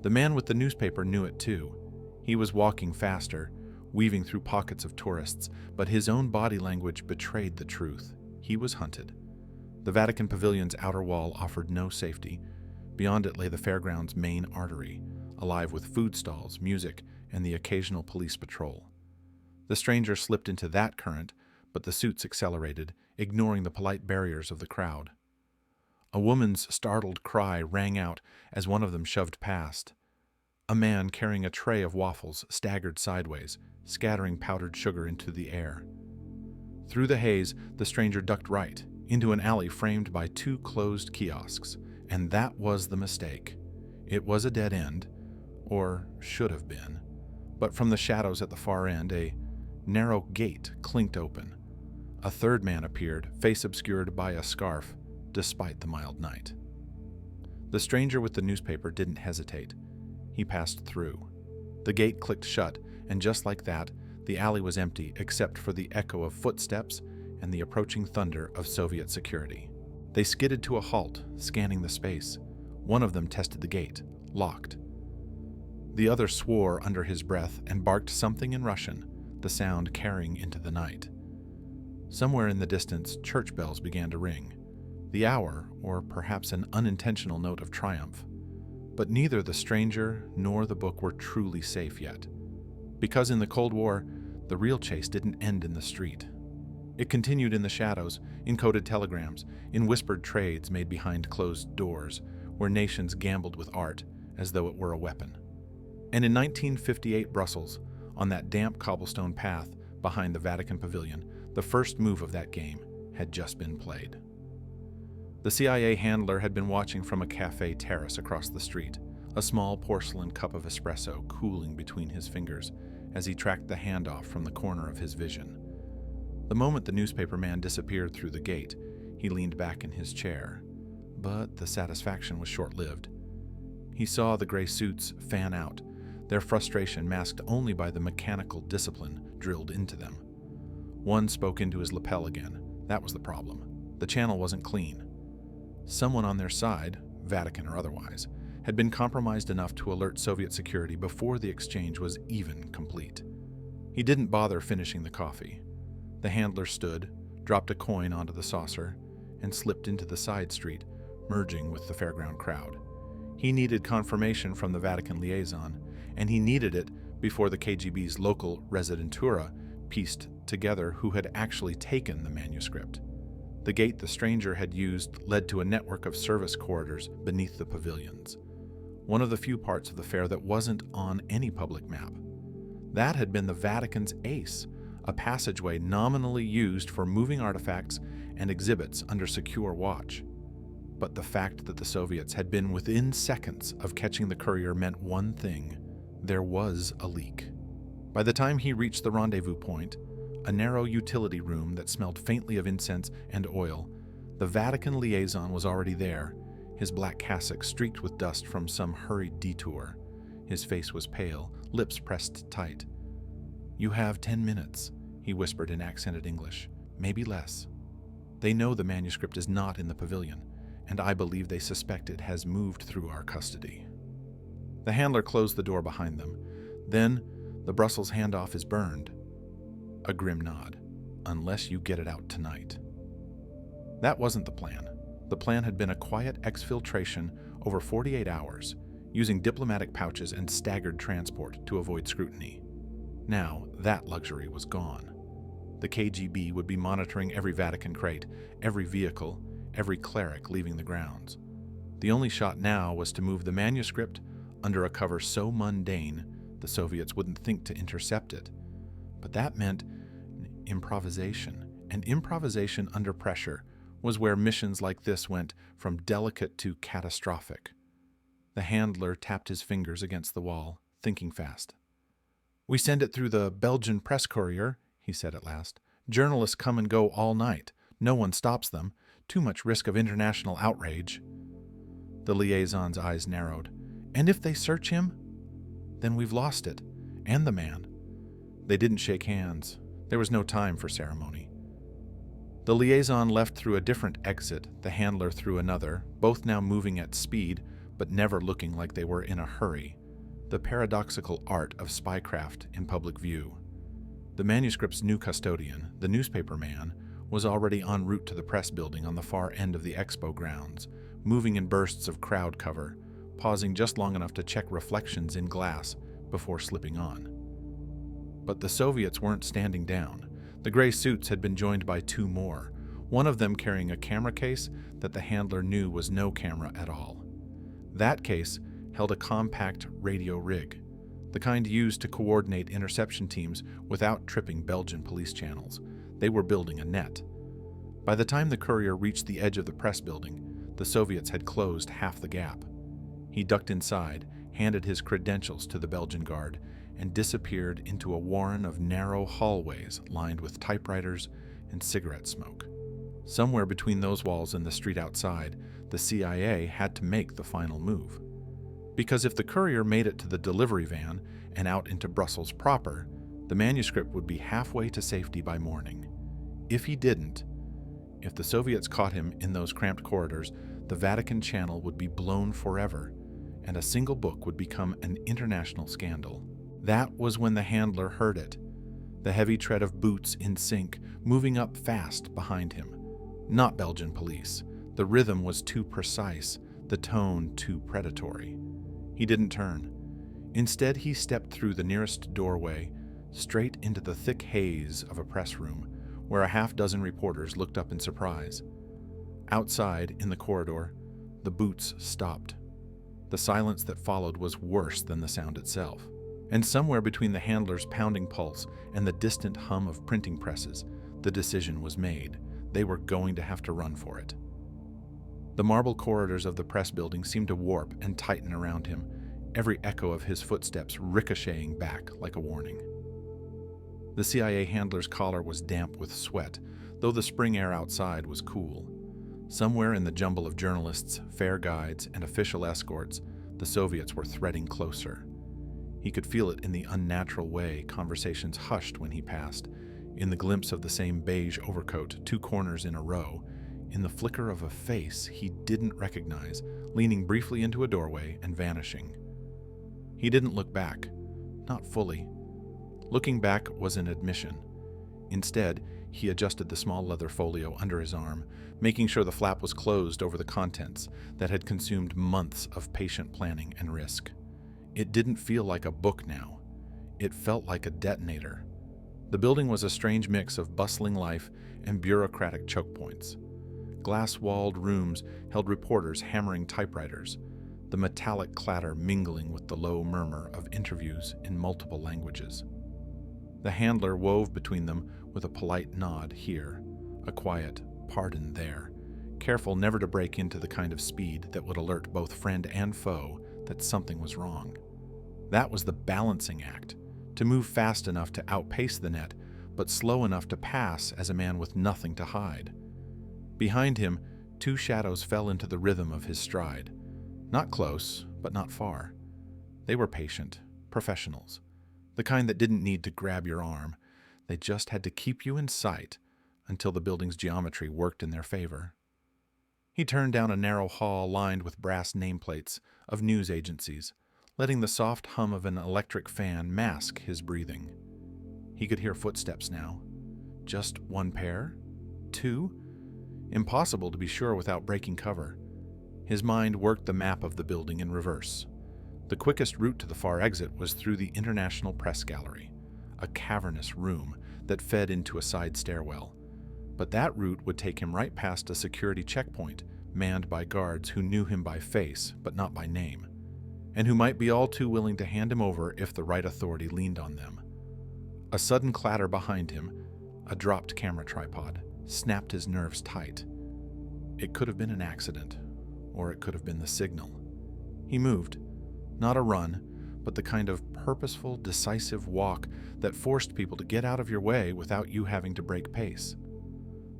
The man with the newspaper knew it too. He was walking faster, weaving through pockets of tourists, but his own body language betrayed the truth. He was hunted. The Vatican pavilion's outer wall offered no safety. Beyond it lay the fairground's main artery, alive with food stalls, music, and the occasional police patrol. The stranger slipped into that current, but the suits accelerated, ignoring the polite barriers of the crowd. A woman's startled cry rang out as one of them shoved past. A man carrying a tray of waffles staggered sideways, scattering powdered sugar into the air. Through the haze, the stranger ducked right, into an alley framed by two closed kiosks, and that was the mistake. It was a dead end, or should have been, but from the shadows at the far end, a narrow gate clinked open. A third man appeared, face obscured by a scarf, despite the mild night. The stranger with the newspaper didn't hesitate. He passed through. The gate clicked shut, and just like that, The alley was empty except for the echo of footsteps and the approaching thunder of Soviet security. They skidded to a halt, scanning the space. One of them tested the gate, locked. The other swore under his breath and barked something in Russian, the sound carrying into the night. Somewhere in the distance, church bells began to ring. The hour, or perhaps an unintentional note of triumph. But neither the stranger nor the book were truly safe yet. Because in the Cold War, the real chase didn't end in the street. It continued in the shadows, in coded telegrams, in whispered trades made behind closed doors, where nations gambled with art as though it were a weapon. And in 1958 Brussels, on that damp cobblestone path behind the Vatican pavilion, the first move of that game had just been played. The CIA handler had been watching from a cafe terrace across the street, a small porcelain cup of espresso cooling between his fingers as he tracked the handoff from the corner of his vision. The moment the newspaper man disappeared through the gate, he leaned back in his chair. But the satisfaction was short-lived. He saw the gray suits fan out, their frustration masked only by the mechanical discipline drilled into them. One spoke into his lapel again. That was the problem. The channel wasn't clean. Someone on their side, Vatican or otherwise, had been compromised enough to alert Soviet security before the exchange was even complete. He didn't bother finishing the coffee. The handler stood, dropped a coin onto the saucer, and slipped into the side street, merging with the fairground crowd. He needed confirmation from the Vatican liaison, and he needed it before the KGB's local residentura pieced together who had actually taken the manuscript. The gate the stranger had used led to a network of service corridors beneath the pavilions, one of the few parts of the fair that wasn't on any public map. That had been the Vatican's ace, a passageway nominally used for moving artifacts and exhibits under secure watch. But the fact that the Soviets had been within seconds of catching the courier meant one thing: there was a leak. By the time he reached the rendezvous point, a narrow utility room that smelled faintly of incense and oil, the Vatican liaison was already there, his black cassock streaked with dust from some hurried detour. His face was pale, lips pressed tight. "You have 10 minutes, he whispered in accented English. "Maybe less. They know the manuscript is not in the pavilion, and I believe they suspect it has moved through our custody." The handler closed the door behind them. "Then, the Brussels handoff is burned." A grim nod. "Unless you get it out tonight." That wasn't the plan. The plan had been a quiet exfiltration over 48 hours, using diplomatic pouches and staggered transport to avoid scrutiny. Now, that luxury was gone. The KGB would be monitoring every Vatican crate, every vehicle, every cleric leaving the grounds. The only shot now was to move the manuscript under a cover so mundane the Soviets wouldn't think to intercept it. But that meant improvisation, and improvisation under pressure was where missions like this went from delicate to catastrophic. The handler tapped his fingers against the wall, thinking fast. "We send it through the Belgian press courier," he said at last. "Journalists come and go all night. No one stops them. Too much risk of international outrage." The liaison's eyes narrowed. "And if they search him? Then we've lost it. And the man." They didn't shake hands. There was no time for ceremony. The liaison left through a different exit, the handler through another, both now moving at speed, but never looking like they were in a hurry. The paradoxical art of spycraft in public view. The manuscript's new custodian, the newspaper man, was already en route to the press building on the far end of the expo grounds, moving in bursts of crowd cover, pausing just long enough to check reflections in glass before slipping on. But the Soviets weren't standing down. The gray suits had been joined by two more, one of them carrying a camera case that the handler knew was no camera at all. That case held a compact radio rig, the kind used to coordinate interception teams without tripping Belgian police channels. They were building a net. By the time the courier reached the edge of the press building, the Soviets had closed half the gap. He ducked inside, handed his credentials to the Belgian guard, and disappeared into a warren of narrow hallways lined with typewriters and cigarette smoke. Somewhere between those walls and the street outside, the CIA had to make the final move. Because if the courier made it to the delivery van and out into Brussels proper, The manuscript would be halfway to safety by morning. If he didn't, if the Soviets caught him in those cramped corridors, the Vatican channel would be blown forever, and a single book would become an international scandal. That was when the handler heard it, the heavy tread of boots in sync, moving up fast behind him. Not Belgian police. The rhythm was too precise, the tone too predatory. He didn't turn. Instead, he stepped through the nearest doorway, straight into the thick haze of a press room, where a half-dozen reporters looked up in surprise. Outside, in the corridor, the boots stopped. The silence that followed was worse than the sound itself. And somewhere between the handler's pounding pulse and the distant hum of printing presses, the decision was made. They were going to have to run for it. The marble corridors of the press building seemed to warp and tighten around him, every echo of his footsteps ricocheting back like a warning. The CIA handler's collar was damp with sweat, though the spring air outside was cool. Somewhere in the jumble of journalists, fair guides, and official escorts, the Soviets were threading closer. He could feel it in the unnatural way conversations hushed when he passed, in the glimpse of the same beige overcoat 2 corners in a row, in the flicker of a face he didn't recognize, leaning briefly into a doorway and vanishing. He didn't look back, not fully. Looking back was an admission. Instead, he adjusted the small leather folio under his arm, making sure the flap was closed over the contents that had consumed months of patient planning and risk. It didn't feel like a book now. It felt like a detonator. The building was a strange mix of bustling life and bureaucratic choke points. Glass-walled rooms held reporters hammering typewriters, the metallic clatter mingling with the low murmur of interviews in multiple languages. The handler wove between them with a polite nod here, a quiet pardon there, careful never to break into the kind of speed that would alert both friend and foe that something was wrong. That was the balancing act, to move fast enough to outpace the net, but slow enough to pass as a man with nothing to hide. Behind him, 2 shadows fell into the rhythm of his stride. Not close, but not far. They were patient, professionals, the kind that didn't need to grab your arm. They just had to keep you in sight until the building's geometry worked in their favor. He turned down a narrow hall lined with brass nameplates of news agencies, letting the soft hum of an electric fan mask his breathing. He could hear footsteps now. Just 1 pair? 2? Impossible to be sure without breaking cover. His mind worked the map of the building in reverse. The quickest route to the far exit was through the International Press Gallery, a cavernous room that fed into a side stairwell. But that route would take him right past a security checkpoint manned by guards who knew him by face but not by name, and who might be all too willing to hand him over if the right authority leaned on them. A sudden clatter behind him, a dropped camera tripod, snapped his nerves tight. It could have been an accident, or it could have been the signal. He moved, not a run, but the kind of purposeful, decisive walk that forced people to get out of your way without you having to break pace.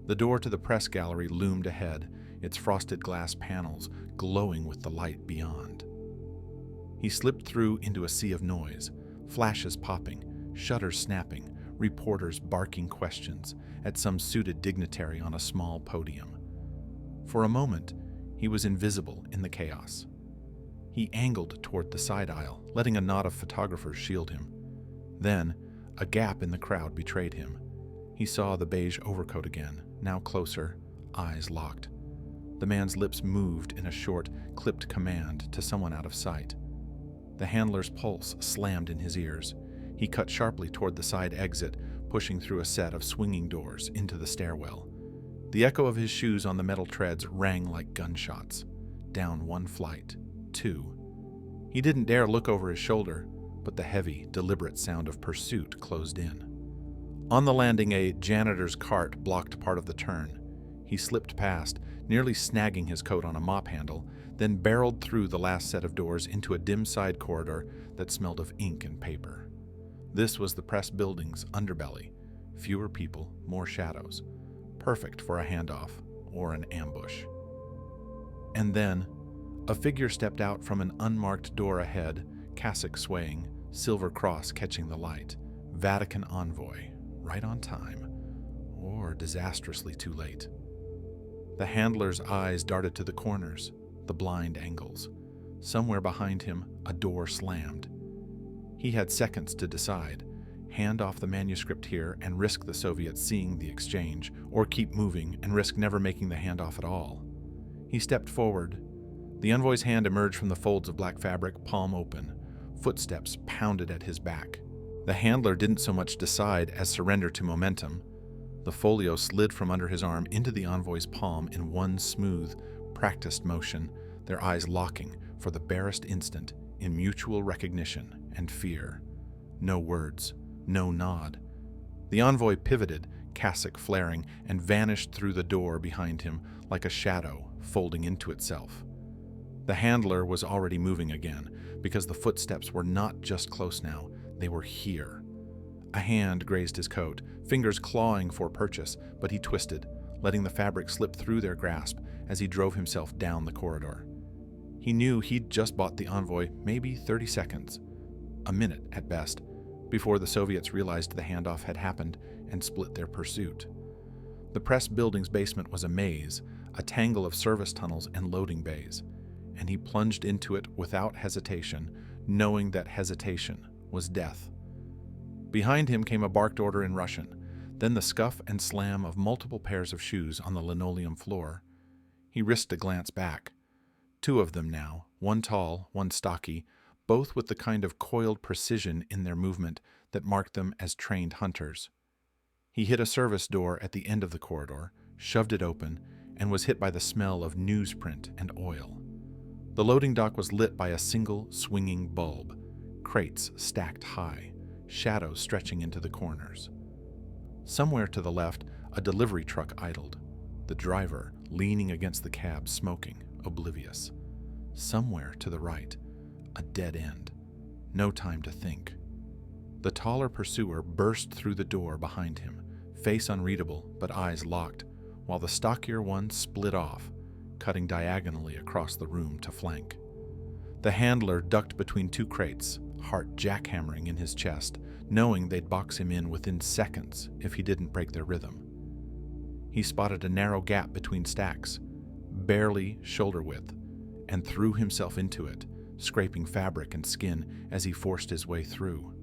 The door to the press gallery loomed ahead, its frosted glass panels glowing with the light beyond. He slipped through into a sea of noise, flashes popping, shutters snapping, reporters barking questions at some suited dignitary on a small podium. For a moment, he was invisible in the chaos. He angled toward the side aisle, letting a knot of photographers shield him. Then, a gap in the crowd betrayed him. He saw the beige overcoat again, now closer, eyes locked. The man's lips moved in a short, clipped command to someone out of sight. The handler's pulse slammed in his ears. He cut sharply toward the side exit, pushing through a set of swinging doors into the stairwell. The echo of his shoes on the metal treads rang like gunshots. Down 1 flight, 2. He didn't dare look over his shoulder, but the heavy, deliberate sound of pursuit closed in. On the landing, a janitor's cart blocked part of the turn. He slipped past, nearly snagging his coat on a mop handle, then barreled through the last set of doors into a dim side corridor that smelled of ink and paper. This was the press building's underbelly. Fewer people, more shadows. Perfect for a handoff or an ambush. And then, a figure stepped out from an unmarked door ahead, cassock swaying, silver cross catching the light, Vatican envoy, right on time, or disastrously too late. The handler's eyes darted to the corners, the blind angles. Somewhere behind him, a door slammed. He had seconds to decide: hand off the manuscript here and risk the Soviets seeing the exchange, or keep moving and risk never making the handoff at all. He stepped forward. The envoy's hand emerged from the folds of black fabric, palm open. Footsteps pounded at his back. The handler didn't so much decide as surrender to momentum. The folio slid from under his arm into the envoy's palm in one smooth, practiced motion, their eyes locking for the barest instant in mutual recognition and fear. No words, no nod. The envoy pivoted, cassock flaring, and vanished through the door behind him like a shadow folding into itself. The handler was already moving again, because the footsteps were not just close now, they were here. A hand grazed his coat, fingers clawing for purchase, but he twisted, letting the fabric slip through their grasp as he drove himself down the corridor. He knew he'd just bought the envoy maybe 30 seconds, a minute at best, before the Soviets realized the handoff had happened and split their pursuit. The press building's basement was a maze, a tangle of service tunnels and loading bays, and he plunged into it without hesitation, knowing that hesitation was death. Behind him came a barked order in Russian, then the scuff and slam of multiple pairs of shoes on the linoleum floor. He risked a glance back. Two of them now, one tall, one stocky, both with the kind of coiled precision in their movement that marked them as trained hunters. He hit a service door at the end of the corridor, shoved it open, and was hit by the smell of newsprint and oil. The loading dock was lit by a single swinging bulb, crates stacked high, shadows stretching into the corners. Somewhere to the left, a delivery truck idled, the driver leaning against the cab smoking, oblivious. Somewhere to the right, a dead end. No time to think. The taller pursuer burst through the door behind him, face unreadable but eyes locked, while the stockier one split off, cutting diagonally across the room to flank. The handler ducked between two crates, heart jackhammering in his chest, knowing they'd box him in within seconds if he didn't break their rhythm. He spotted a narrow gap between stacks, barely shoulder width, and threw himself into it, scraping fabric and skin as he forced his way through.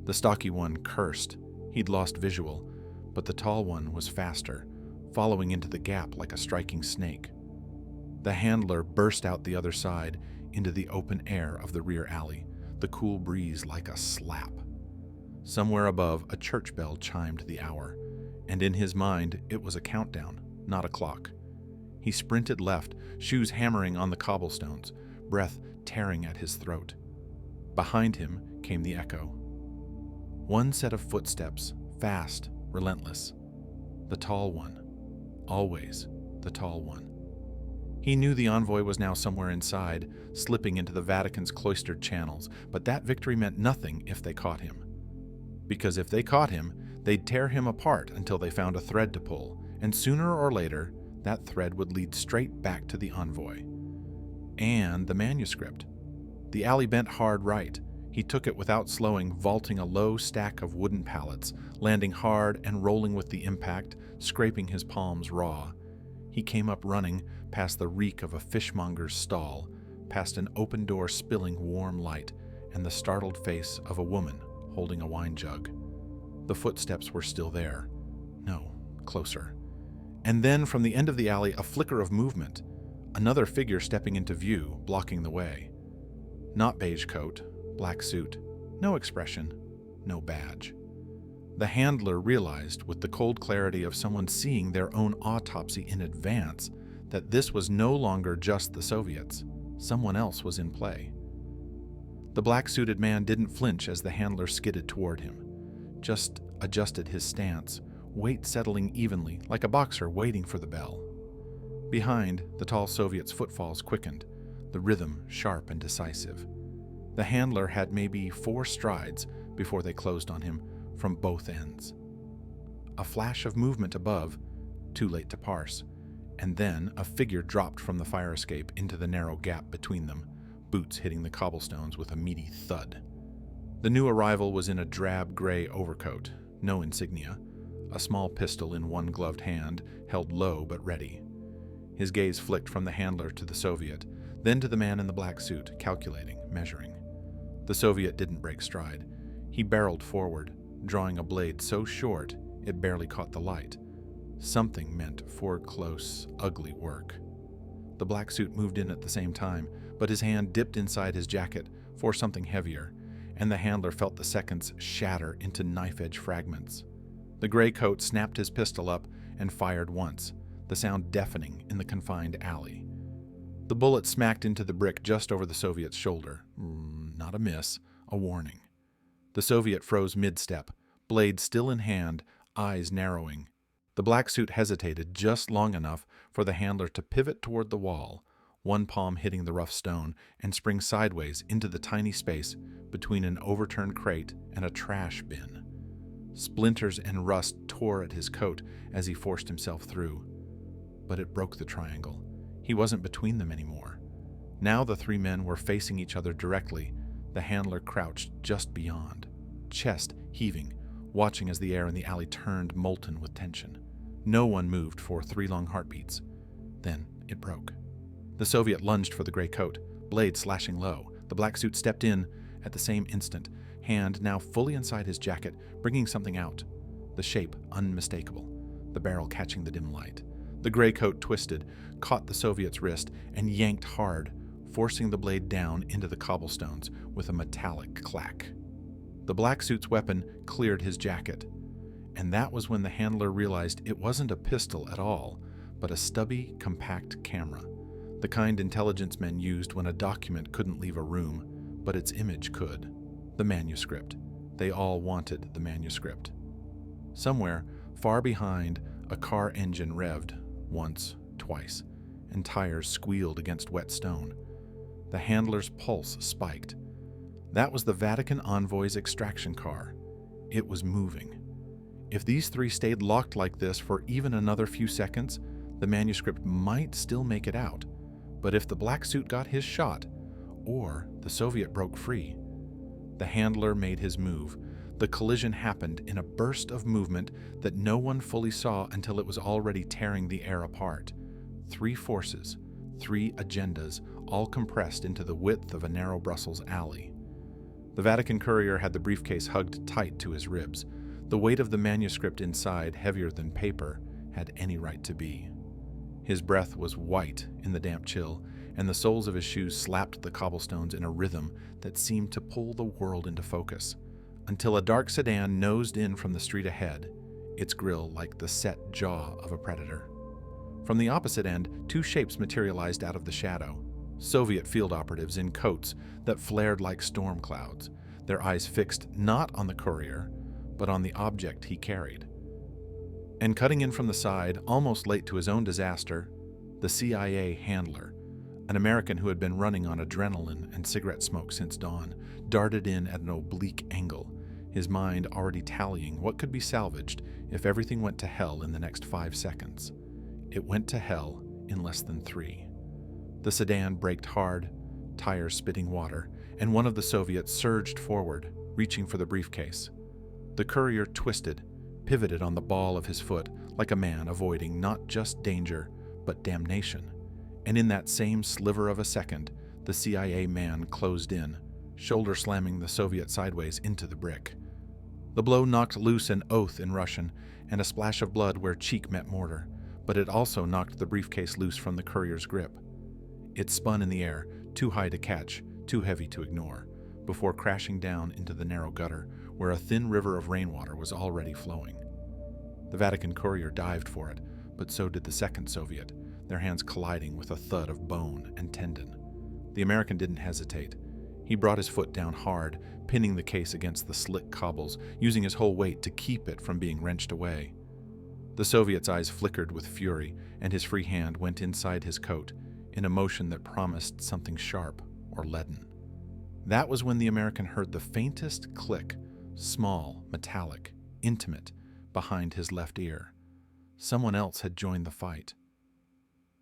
The stocky one cursed. He'd lost visual, but the tall one was faster, following into the gap like a striking snake. The handler burst out the other side into the open air of the rear alley, the cool breeze like a slap. Somewhere above, a church bell chimed the hour, and in his mind it was a countdown, not a clock. He sprinted left, shoes hammering on the cobblestones, breath tearing at his throat. Behind him came the echo. One set of footsteps, fast, relentless. The tall one. Always the tall one. He knew the envoy was now somewhere inside, slipping into the Vatican's cloistered channels, but that victory meant nothing if they caught him. Because if they caught him, they'd tear him apart until they found a thread to pull, and sooner or later, that thread would lead straight back to the envoy. And the manuscript. The alley bent hard right. He took it without slowing, vaulting a low stack of wooden pallets, landing hard and rolling with the impact, scraping his palms raw. He came up running, past the reek of a fishmonger's stall, past an open door spilling warm light, and the startled face of a woman holding a wine jug. The footsteps were still there. No, closer. And then from the end of the alley, a flicker of movement. Another figure stepping into view, blocking the way. Not beige coat, black suit, no expression, no badge. The handler realized, with the cold clarity of someone seeing their own autopsy in advance, that this was no longer just the Soviets. Someone else was in play. The black-suited man didn't flinch as the handler skidded toward him, just adjusted his stance, weight settling evenly, like a boxer waiting for the bell. Behind, the tall Soviet's footfalls quickened, the rhythm sharp and decisive. The handler had maybe 4 strides before they closed on him from both ends. A flash of movement above, too late to parse, and then a figure dropped from the fire escape into the narrow gap between them, boots hitting the cobblestones with a meaty thud. The new arrival was in a drab gray overcoat, no insignia, a small pistol in one gloved hand, held low but ready. His gaze flicked from the handler to the Soviet, then to the man in the black suit, calculating, measuring. The Soviet didn't break stride. He barreled forward, drawing a blade so short it barely caught the light. Something meant for close, ugly work. The black suit moved in at the same time, but his hand dipped inside his jacket for something heavier, and the handler felt the seconds shatter into knife-edge fragments. The gray coat snapped his pistol up and fired once, the sound deafening in the confined alley. The bullet smacked into the brick just over the Soviet's shoulder. Not a miss, a warning. The Soviet froze mid-step, blade still in hand, eyes narrowing. The black suit hesitated just long enough for the handler to pivot toward the wall, one palm hitting the rough stone, and spring sideways into the tiny space between an overturned crate and a trash bin. Splinters and rust tore at his coat as he forced himself through. But it broke the triangle. He wasn't between them anymore. Now the three men were facing each other directly, the handler crouched just beyond, chest heaving, watching as the air in the alley turned molten with tension. No one moved for 3 long heartbeats. Then it broke. The Soviet lunged for the gray coat, blade slashing low. The black suit stepped in at the same instant, hand now fully inside his jacket, bringing something out. The shape unmistakable, the barrel catching the dim light. The gray coat twisted, caught the Soviet's wrist, and yanked hard, forcing the blade down into the cobblestones with a metallic clack. The black suit's weapon cleared his jacket, and that was when the handler realized it wasn't a pistol at all, but a stubby, compact camera, the kind intelligence men used when a document couldn't leave a room, but its image could. The manuscript. They all wanted the manuscript. Somewhere, far behind, a car engine revved, once, twice, and tires squealed against wet stone. The handler's pulse spiked. That was the Vatican envoy's extraction car. It was moving. If these three stayed locked like this for even another few seconds, the manuscript might still make it out. But if the black suit got his shot, or the Soviet broke free, the handler made his move. The collision happened in a burst of movement that no one fully saw until it was already tearing the air apart. 3 forces, 3 agendas, all compressed into the width of a narrow Brussels alley. The Vatican courier had the briefcase hugged tight to his ribs. The weight of the manuscript inside, heavier than paper, had any right to be. His breath was white in the damp chill, and the soles of his shoes slapped the cobblestones in a rhythm that seemed to pull the world into focus, until a dark sedan nosed in from the street ahead, its grille like the set jaw of a predator. From the opposite end, 2 shapes materialized out of the shadow, Soviet field operatives in coats that flared like storm clouds, their eyes fixed not on the courier, but on the object he carried. And cutting in from the side, almost late to his own disaster, the CIA handler, an American who had been running on adrenaline and cigarette smoke since dawn, darted in at an oblique angle, his mind already tallying what could be salvaged if everything went to hell in the next 5 seconds. It went to hell in less than 3. The sedan braked hard, tires spitting water, and one of the Soviets surged forward, reaching for the briefcase. The courier twisted, pivoted on the ball of his foot like a man avoiding not just danger, but damnation. And in that same sliver of a second, the CIA man closed in, shoulder slamming the Soviet sideways into the brick. The blow knocked loose an oath in Russian and a splash of blood where cheek met mortar, but it also knocked the briefcase loose from the courier's grip. It spun in the air, too high to catch, too heavy to ignore, before crashing down into the narrow gutter where a thin river of rainwater was already flowing. The Vatican courier dived for it, but so did the second Soviet, their hands colliding with a thud of bone and tendon. The American didn't hesitate. He brought his foot down hard, pinning the case against the slick cobbles, using his whole weight to keep it from being wrenched away. The Soviet's eyes flickered with fury, and his free hand went inside his coat, in a motion that promised something sharp or leaden. That was when the American heard the faintest click, small, metallic, intimate, behind his left ear. Someone else had joined the fight.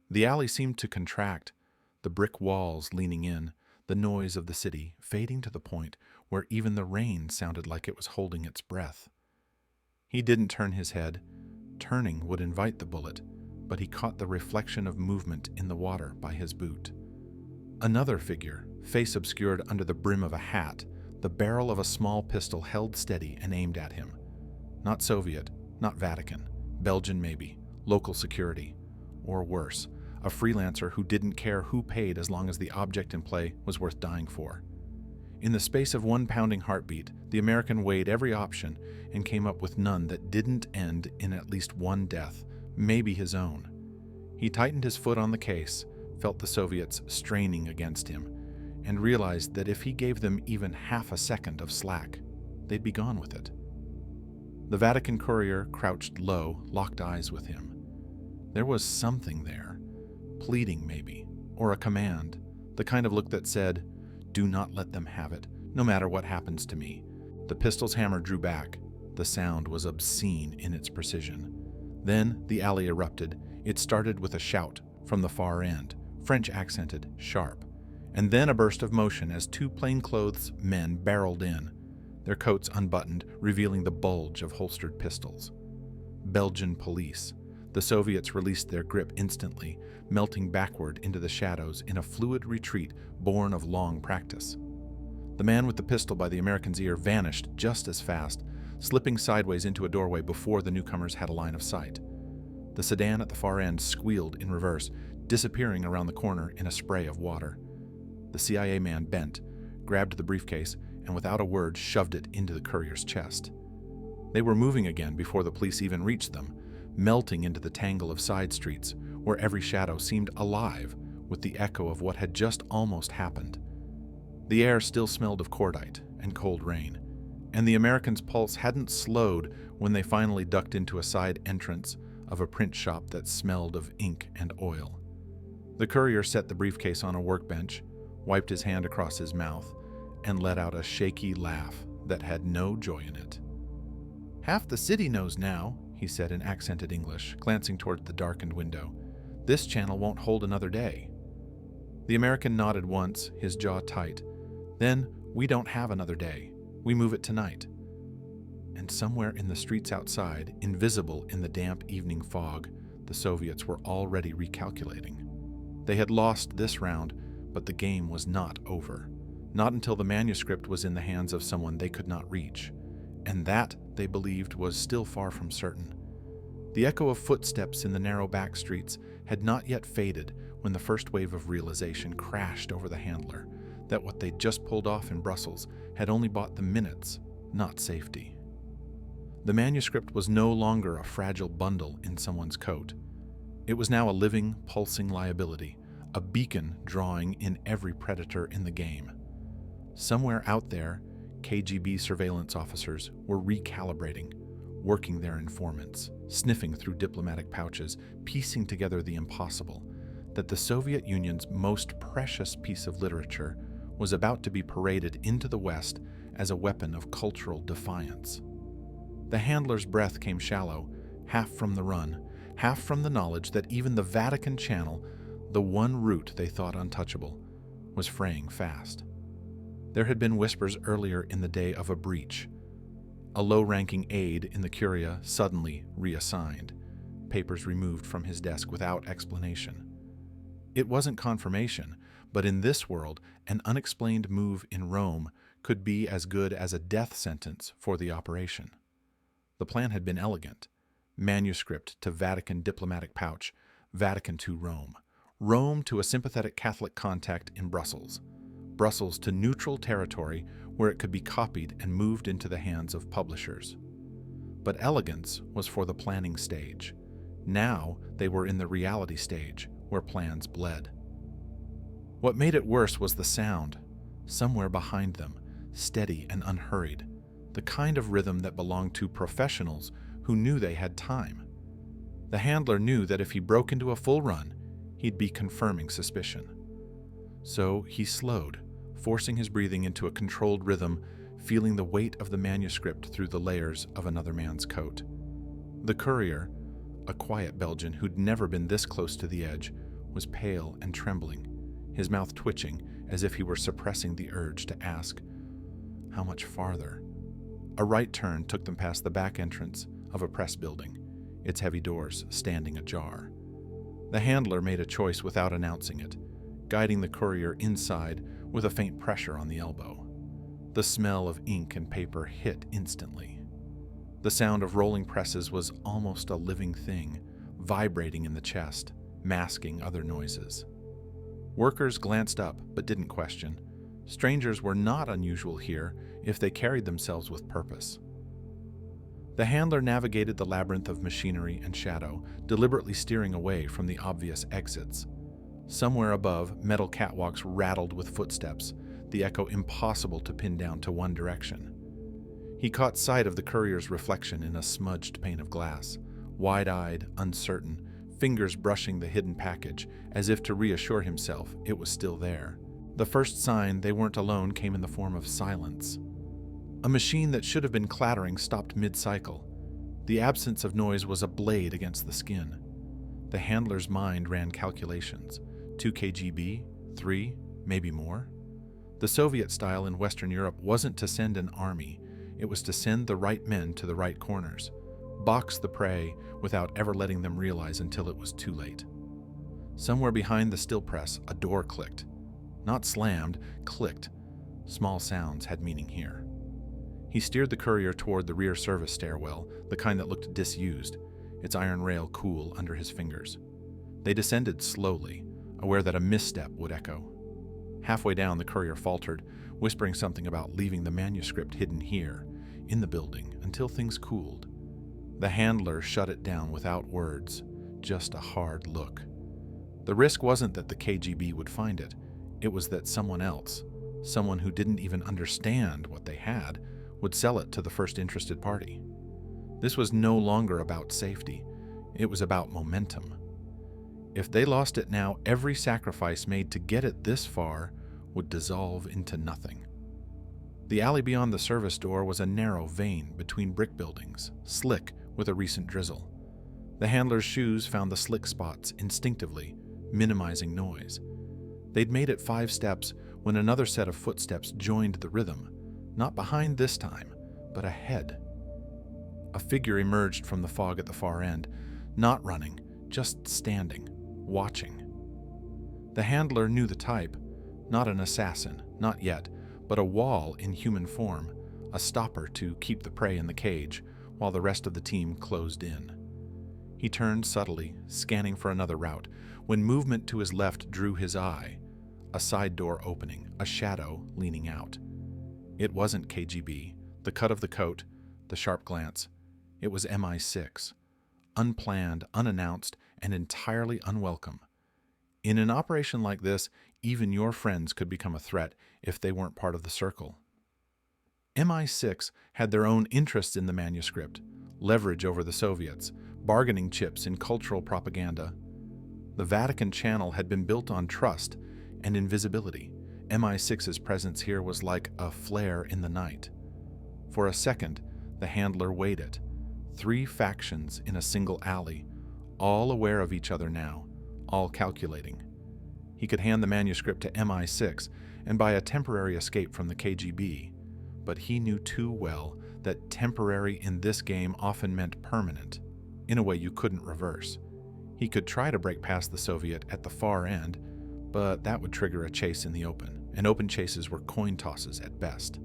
The alley seemed to contract, the brick walls leaning in, the noise of the city fading to the point where even the rain sounded like it was holding its breath. He didn't turn his head. Turning would invite the bullet, but he caught the reflection of movement in the water by his boot. Another figure, face obscured under the brim of a hat, the barrel of a small pistol held steady and aimed at him. Not Soviet, not Vatican, Belgian maybe, local security, or worse, a freelancer who didn't care who paid as long as the object in play was worth dying for. In the space of one pounding heartbeat, the American weighed every option and came up with none that didn't end in at least one death, maybe his own. He tightened his foot on the case, felt the Soviets straining against him, and realized that if he gave them even half a second of slack, they'd be gone with it. The Vatican courier crouched low, locked eyes with him. There was something there, pleading maybe, or a command, the kind of look that said, "Do not let them have it, no matter what happens to me." The pistol's hammer drew back. The sound was obscene in its precision. Then the alley erupted. It started with a shout from the far end, French accented, sharp, and then a burst of motion as two plainclothes men barreled in, their coats unbuttoned, revealing the bulge of holstered pistols. Belgian police. The Soviets released their grip instantly, melting backward into the shadows in a fluid retreat born of long practice. The man with the pistol by the American's ear vanished just as fast, slipping sideways into a doorway before the newcomers had a line of sight. The sedan at the far end squealed in reverse, disappearing around the corner in a spray of water. The CIA man bent, grabbed the briefcase, and without a word shoved it into the courier's chest. They were moving again before the police even reached them, melting into the tangle of side streets where every shadow seemed alive with the echo of what had just almost happened. The air still smelled of cordite and cold rain, and the Americans' pulse hadn't slowed when they finally ducked into a side entrance of a print shop that smelled of ink and oil. The courier set the briefcase on a workbench, wiped his hand across his mouth, and let out a shaky laugh that had no joy in it. "Half the city knows now," he said in accented English, glancing toward the darkened window. "This channel won't hold another day." The American nodded once, his jaw tight. "Then we don't have another day. We move it tonight." And somewhere in the streets outside, invisible in the damp evening fog, the Soviets were already recalculating. They had lost this round, but the game was not over. Not until the manuscript was in the hands of someone they could not reach. And that, they believed, was still far from certain. The echo of footsteps in the narrow back streets had not yet faded when the first wave of realization crashed over the handler that what they'd just pulled off in Brussels had only bought them minutes, not safety. The manuscript was no longer a fragile bundle in someone's coat. It was now a living, pulsing liability, a beacon drawing in every predator in the game. Somewhere out there, KGB surveillance officers were recalibrating, working their informants, sniffing through diplomatic pouches, piecing together the impossible, that the Soviet Union's most precious piece of literature was about to be paraded into the West as a weapon of cultural defiance. The handler's breath came shallow, half from the run, half from the knowledge that even the Vatican channel, the one route they thought untouchable, was fraying fast. There had been whispers earlier in the day of a breach. A low-ranking aide in the Curia suddenly reassigned, papers removed from his desk without explanation. It wasn't confirmation, but in this world, an unexplained move in Rome could be as good as a death sentence for the operation. The plan had been elegant. Manuscript to Vatican diplomatic pouch, Vatican to Rome. Rome to a sympathetic Catholic contact in Brussels. Brussels to neutral territory where it could be copied and moved into the hands of publishers. But elegance was for the planning stage. Now they were in the reality stage, where plans bled. What made it worse was the sound, somewhere behind them, steady and unhurried, the kind of rhythm that belonged to professionals who knew they had time. The handler knew that if he broke into a full run, he'd be confirming suspicion. So he slowed, forcing his breathing into a controlled rhythm, feeling the weight of the manuscript through the layers of another man's coat. The courier, a quiet Belgian who'd never been this close to the edge, was pale and trembling, his mouth twitching as if he were suppressing the urge to ask, How much farther? A right turn took them past the back entrance of a press building, its heavy doors standing ajar. The handler made a choice without announcing it, guiding the courier inside with a faint pressure on the elbow. The smell of ink and paper hit instantly. The sound of rolling presses was almost a living thing, vibrating in the chest, masking other noises. Workers glanced up but didn't question. Strangers were not unusual here if they carried themselves with purpose. The handler navigated the labyrinth of machinery and shadow, deliberately steering away from the obvious exits. Somewhere above, metal catwalks rattled with footsteps, the echo impossible to pin down to one direction. He caught sight of the courier's reflection in a smudged pane of glass, wide-eyed, uncertain, fingers brushing the hidden package as if to reassure himself it was still there. The first sign they weren't alone came in the form of silence. A machine that should have been clattering stopped mid-cycle. The absence of noise was a blade against the skin. The handler's mind ran calculations. 2 KGB? 3? Maybe more? The Soviet style in Western Europe wasn't to send an army. It was to send the right men to the right corners, box the prey without ever letting them realize until it was too late. Somewhere behind the still press, a door clicked. Not slammed, clicked. Small sounds had meaning here. He steered the courier toward the rear service stairwell, the kind that looked disused, its iron rail cool under his fingers. They descended slowly, aware that a misstep would echo. Halfway down, the courier faltered, whispering something about leaving the manuscript hidden here, in the building, until things cooled. The handler shut it down without words, just a hard look. The risk wasn't that the KGB would find it. It was that someone else, someone who didn't even understand what they had, would sell it to the first interested party. This was no longer about safety. It was about momentum. If they lost it now, every sacrifice made to get it this far would dissolve into nothing. The alley beyond the service door was a narrow vein between brick buildings, slick with a recent drizzle. The handler's shoes found the slick spots instinctively, minimizing noise. They'd made it 5 steps when another set of footsteps joined the rhythm, not behind this time, but ahead. A figure emerged from the fog at the far end, not running, just standing, watching. The handler knew the type, not an assassin, not yet, but a wall in human form, a stopper to keep the prey in the cage, while the rest of the team closed in. He turned subtly, scanning for another route, when movement to his left drew his eye. A side door opening, a shadow leaning out. It wasn't KGB, the cut of the coat, the sharp glance. It was MI6. Unplanned, unannounced, and entirely unwelcome. In an operation like this, even your friends could become a threat if they weren't part of the circle. MI6 had their own interests in the manuscript, leverage over the Soviets, bargaining chips in cultural propaganda. The Vatican channel had been built on trust and invisibility. MI6's presence here was like a flare in the night. For a second, the handler weighed it. 3 factions in a single alley, all aware of each other now, all calculating. He could hand the manuscript to MI6 and buy a temporary escape from the KGB, but he knew too well that temporary in this game often meant permanent, in a way you couldn't reverse. He could try to break past the Soviet at the far end, but that would trigger a chase in the open, and open chases were coin tosses at best.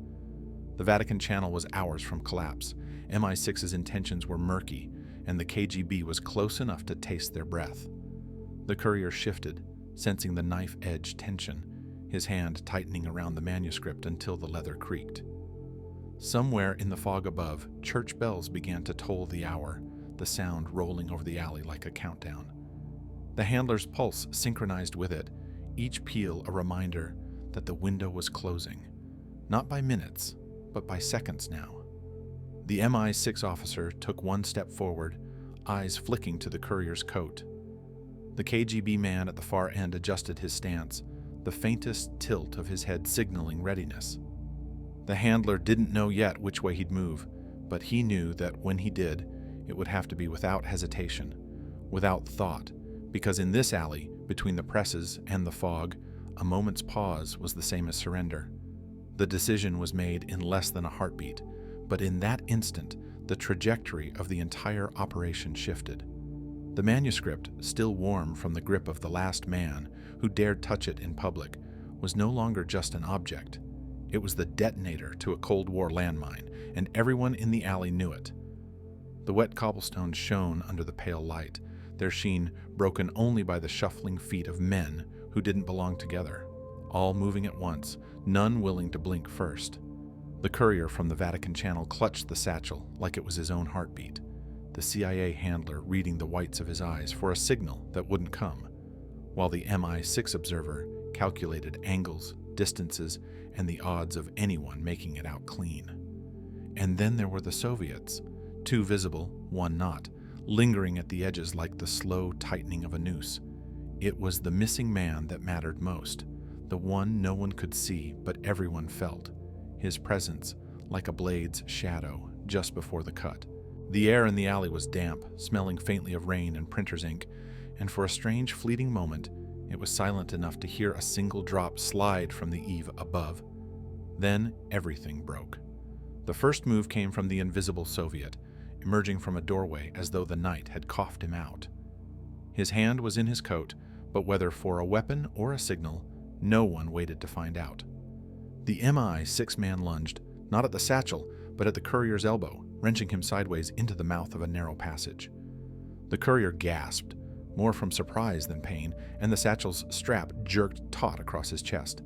The Vatican channel was hours from collapse. MI6's intentions were murky, and the KGB was close enough to taste their breath. The courier shifted, sensing the knife-edge tension, his hand tightening around the manuscript until the leather creaked. Somewhere in the fog above, church bells began to toll the hour, the sound rolling over the alley like a countdown. The handler's pulse synchronized with it, each peal a reminder that the window was closing, not by minutes, but by seconds now. The MI6 officer took 1 step forward, eyes flicking to the courier's coat. The KGB man at the far end adjusted his stance, the faintest tilt of his head signaling readiness. The handler didn't know yet which way he'd move, but he knew that when he did, it would have to be without hesitation, without thought, because in this alley, between the presses and the fog, a moment's pause was the same as surrender. The decision was made in less than a heartbeat, but in that instant, the trajectory of the entire operation shifted. The manuscript, still warm from the grip of the last man who dared touch it in public, was no longer just an object. It was the detonator to a Cold War landmine, and everyone in the alley knew it. The wet cobblestones shone under the pale light, their sheen broken only by the shuffling feet of men who didn't belong together, all moving at once, none willing to blink first. The courier from the Vatican channel clutched the satchel like it was his own heartbeat, the CIA handler reading the whites of his eyes for a signal that wouldn't come, while the MI6 observer calculated angles, distances, and the odds of anyone making it out clean. And then there were the Soviets, two visible, one not, lingering at the edges like the slow tightening of a noose. It was the missing man that mattered most, the one no one could see but everyone felt, his presence like a blade's shadow just before the cut. The air in the alley was damp, smelling faintly of rain and printer's ink, and for a strange fleeting moment, it was silent enough to hear a single drop slide from the eave above. Then everything broke. The first move came from the invisible Soviet, emerging from a doorway as though the night had coughed him out. His hand was in his coat, but whether for a weapon or a signal, no one waited to find out. The MI6 man lunged, not at the satchel, but at the courier's elbow, wrenching him sideways into the mouth of a narrow passage. The courier gasped, more from surprise than pain, and the satchel's strap jerked taut across his chest.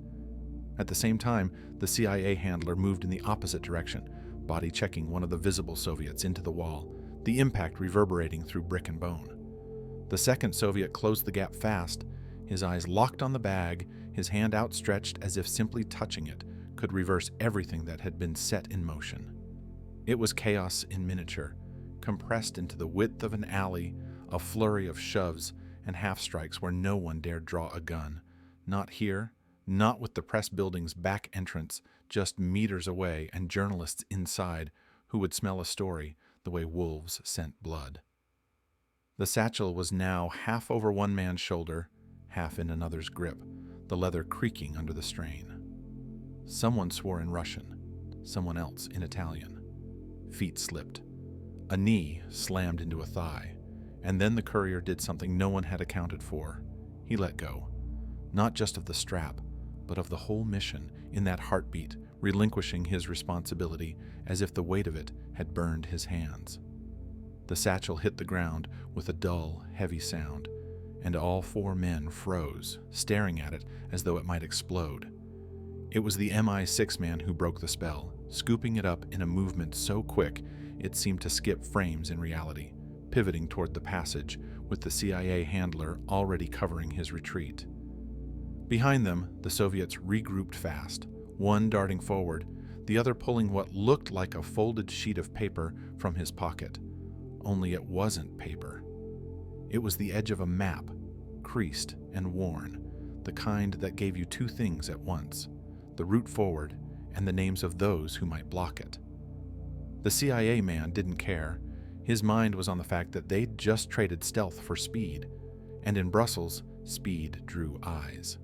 At the same time, the CIA handler moved in the opposite direction, body checking one of the visible Soviets into the wall, the impact reverberating through brick and bone. The second Soviet closed the gap fast, his eyes locked on the bag, his hand outstretched as if simply touching it could reverse everything that had been set in motion. It was chaos in miniature, compressed into the width of an alley, a flurry of shoves and half-strikes where no one dared draw a gun. Not here, not with the press building's back entrance just meters away and journalists inside who would smell a story the way wolves scent blood. The satchel was now half over one man's shoulder, half in another's grip, the leather creaking under the strain. Someone swore in Russian, someone else in Italian. Feet slipped. A knee slammed into a thigh, and then the courier did something no one had accounted for. He let go, not just of the strap, but of the whole mission in that heartbeat, relinquishing his responsibility as if the weight of it had burned his hands. The satchel hit the ground with a dull, heavy sound, and all four men froze, staring at it as though it might explode. It was the MI6 man who broke the spell, scooping it up in a movement so quick it seemed to skip frames in reality, pivoting toward the passage with the CIA handler already covering his retreat. Behind them, the Soviets regrouped fast, one darting forward, the other pulling what looked like a folded sheet of paper from his pocket. Only it wasn't paper. It was the edge of a map, creased and worn, the kind that gave you two things at once, the route forward and the names of those who might block it. The CIA man didn't care. His mind was on the fact that they'd just traded stealth for speed, and in Brussels, speed drew eyes.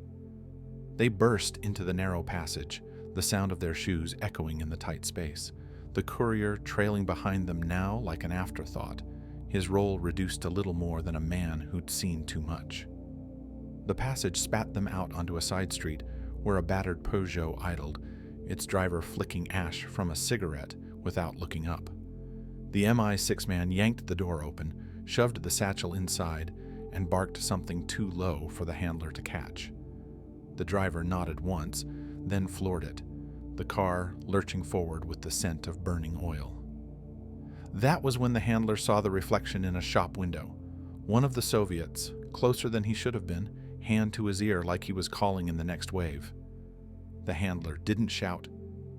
They burst into the narrow passage, the sound of their shoes echoing in the tight space, the courier trailing behind them now like an afterthought, his role reduced to little more than a man who'd seen too much. The passage spat them out onto a side street where a battered Peugeot idled, its driver flicking ash from a cigarette without looking up. The MI6 man yanked the door open, shoved the satchel inside, and barked something too low for the handler to catch. The driver nodded once, then floored it, the car lurching forward with the scent of burning oil. That was when the handler saw the reflection in a shop window. One of the Soviets, closer than he should have been, hand to his ear like he was calling in the next wave. The handler didn't shout.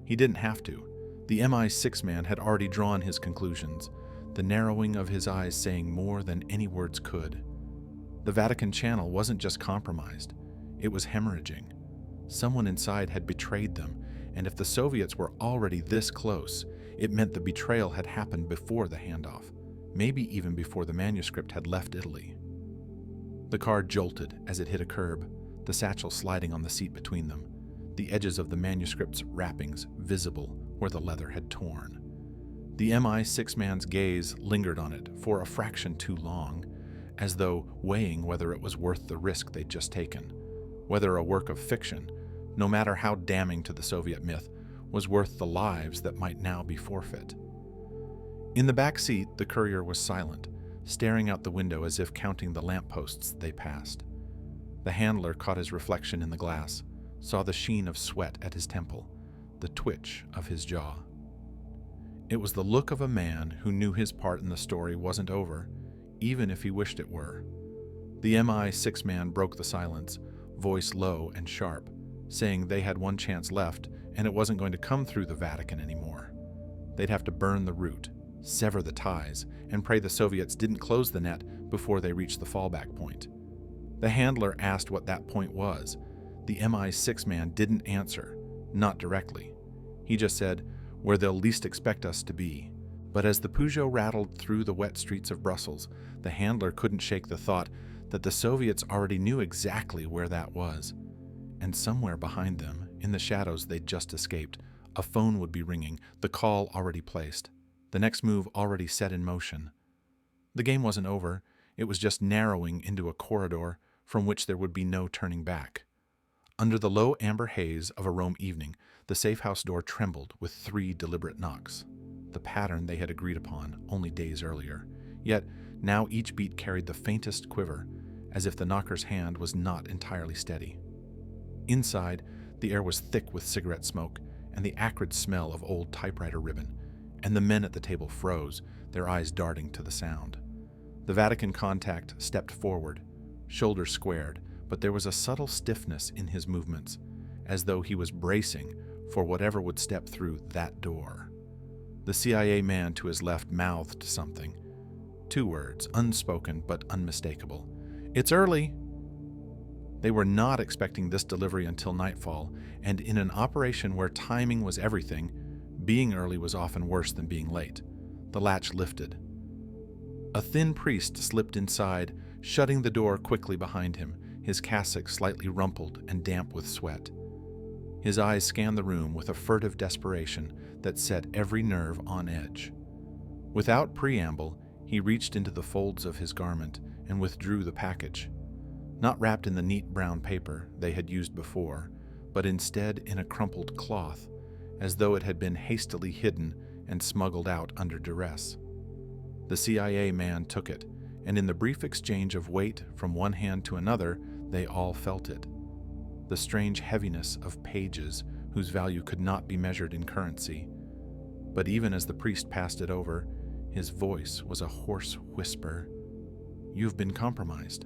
He didn't have to. The MI6 man had already drawn his conclusions, the narrowing of his eyes saying more than any words could. The Vatican channel wasn't just compromised, it was hemorrhaging. Someone inside had betrayed them, and if the Soviets were already this close, it meant the betrayal had happened before the handoff, maybe even before the manuscript had left Italy. The car jolted as it hit a curb, the satchel sliding on the seat between them. the edges of the manuscript's wrappings visible where the leather had torn. The MI6 man's gaze lingered on it for a fraction too long, as though weighing whether it was worth the risk they'd just taken, whether a work of fiction, no matter how damning to the Soviet myth, was worth the lives that might now be forfeit. In the back seat, the courier was silent, staring out the window as if counting the lampposts they passed. The handler caught his reflection in the glass, saw the sheen of sweat at his temple, the twitch of his jaw. It was the look of a man who knew his part in the story wasn't over, even if he wished it were. The MI6 man broke the silence, voice low and sharp, saying they had one chance left and it wasn't going to come through the Vatican anymore. They'd have to burn the route, sever the ties, and pray the Soviets didn't close the net before they reached the fallback point. The handler asked what that point was. The MI6 man didn't answer, not directly. He just said, "Where they'll least expect us to be." But as the Peugeot rattled through the wet streets of Brussels, the handler couldn't shake the thought that the Soviets already knew exactly where that was. And somewhere behind them, in the shadows they'd just escaped, a phone would be ringing, the call already placed, the next move already set in motion. The game wasn't over, it was just narrowing into a corridor from which there would be no turning back. Under the low amber haze of a Rome evening, the safe house door trembled with 3 deliberate knocks, the pattern they had agreed upon only days earlier. Yet now each beat carried the faintest quiver, as if the knocker's hand was not entirely steady. Inside, the air was thick with cigarette smoke and the acrid smell of old typewriter ribbon, and the men at the table froze, their eyes darting to the sound. The Vatican contact stepped forward, shoulders squared, but there was a subtle stiffness in his movements, as though he was bracing for whatever would step through that door. The CIA man to his left mouthed something. 2 words, unspoken but unmistakable. "It's early." They were not expecting this delivery until nightfall, and in an operation where timing was everything, being early was often worse than being late. The latch lifted. A thin priest slipped inside, shutting the door quickly behind him, his cassock slightly rumpled and damp with sweat. His eyes scanned the room with a furtive desperation that set every nerve on edge. Without preamble, he reached into the folds of his garment and withdrew the package, not wrapped in the neat brown paper they had used before, but instead in a crumpled cloth, as though it had been hastily hidden and smuggled out under duress. The CIA man took it, and in the brief exchange of weight from one hand to another, they all felt it. The strange heaviness of pages whose value could not be measured in currency. But even as the priest passed it over, his voice was a hoarse whisper. "You've been compromised."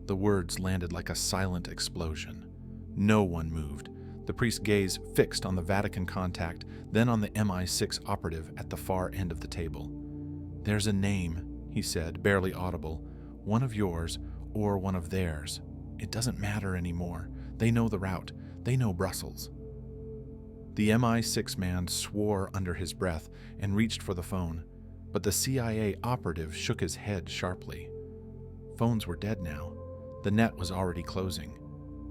The words landed like a silent explosion. No one moved, the priest's gaze fixed on the Vatican contact, then on the MI6 operative at the far end of the table. "There's a name," he said, barely audible. "One of yours or one of theirs. It doesn't matter anymore. They know the route. They know Brussels." The MI6 man swore under his breath and reached for the phone, but the CIA operative shook his head sharply. Phones were dead now. The net was already closing.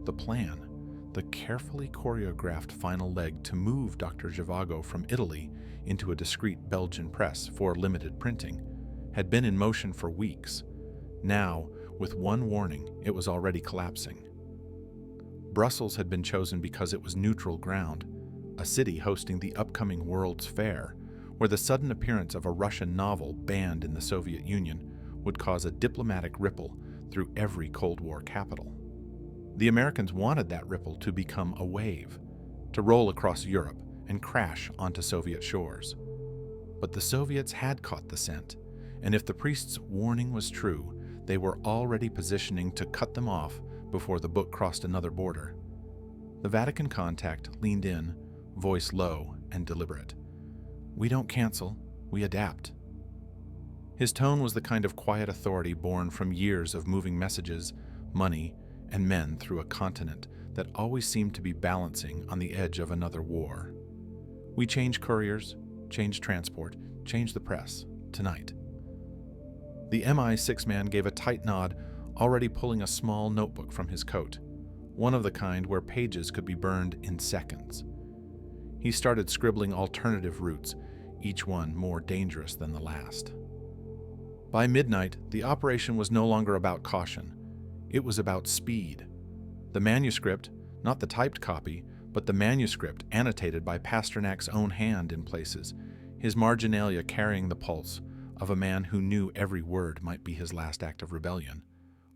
The plan, the carefully choreographed final leg to move Dr. Zhivago from Italy into a discreet Belgian press for limited printing, had been in motion for weeks. Now, with one warning, it was already collapsing. Brussels had been chosen because it was neutral ground, a city hosting the upcoming World's Fair, where the sudden appearance of a Russian novel banned in the Soviet Union would cause a diplomatic ripple through every Cold War capital. The Americans wanted that ripple to become a wave, to roll across Europe and crash onto Soviet shores. But the Soviets had caught the scent, and if the priest's warning was true, they were already positioning to cut them off before the book crossed another border. The Vatican contact leaned in, voice low and deliberate. "We don't cancel, we adapt." His tone was the kind of quiet authority born from years of moving messages, money, and men through a continent that always seemed to be balancing on the edge of another war. "We change couriers, change transport, change the press, tonight." The MI6 man gave a tight nod, already pulling a small notebook from his coat. one of the kind where pages could be burned in seconds. He started scribbling alternative routes, each one more dangerous than the last. By midnight, the operation was no longer about caution. It was about speed. The manuscript, not the typed copy, but the manuscript annotated by Pasternak's own hand in places, his marginalia carrying the pulse of a man who knew every word might be his last act of rebellion,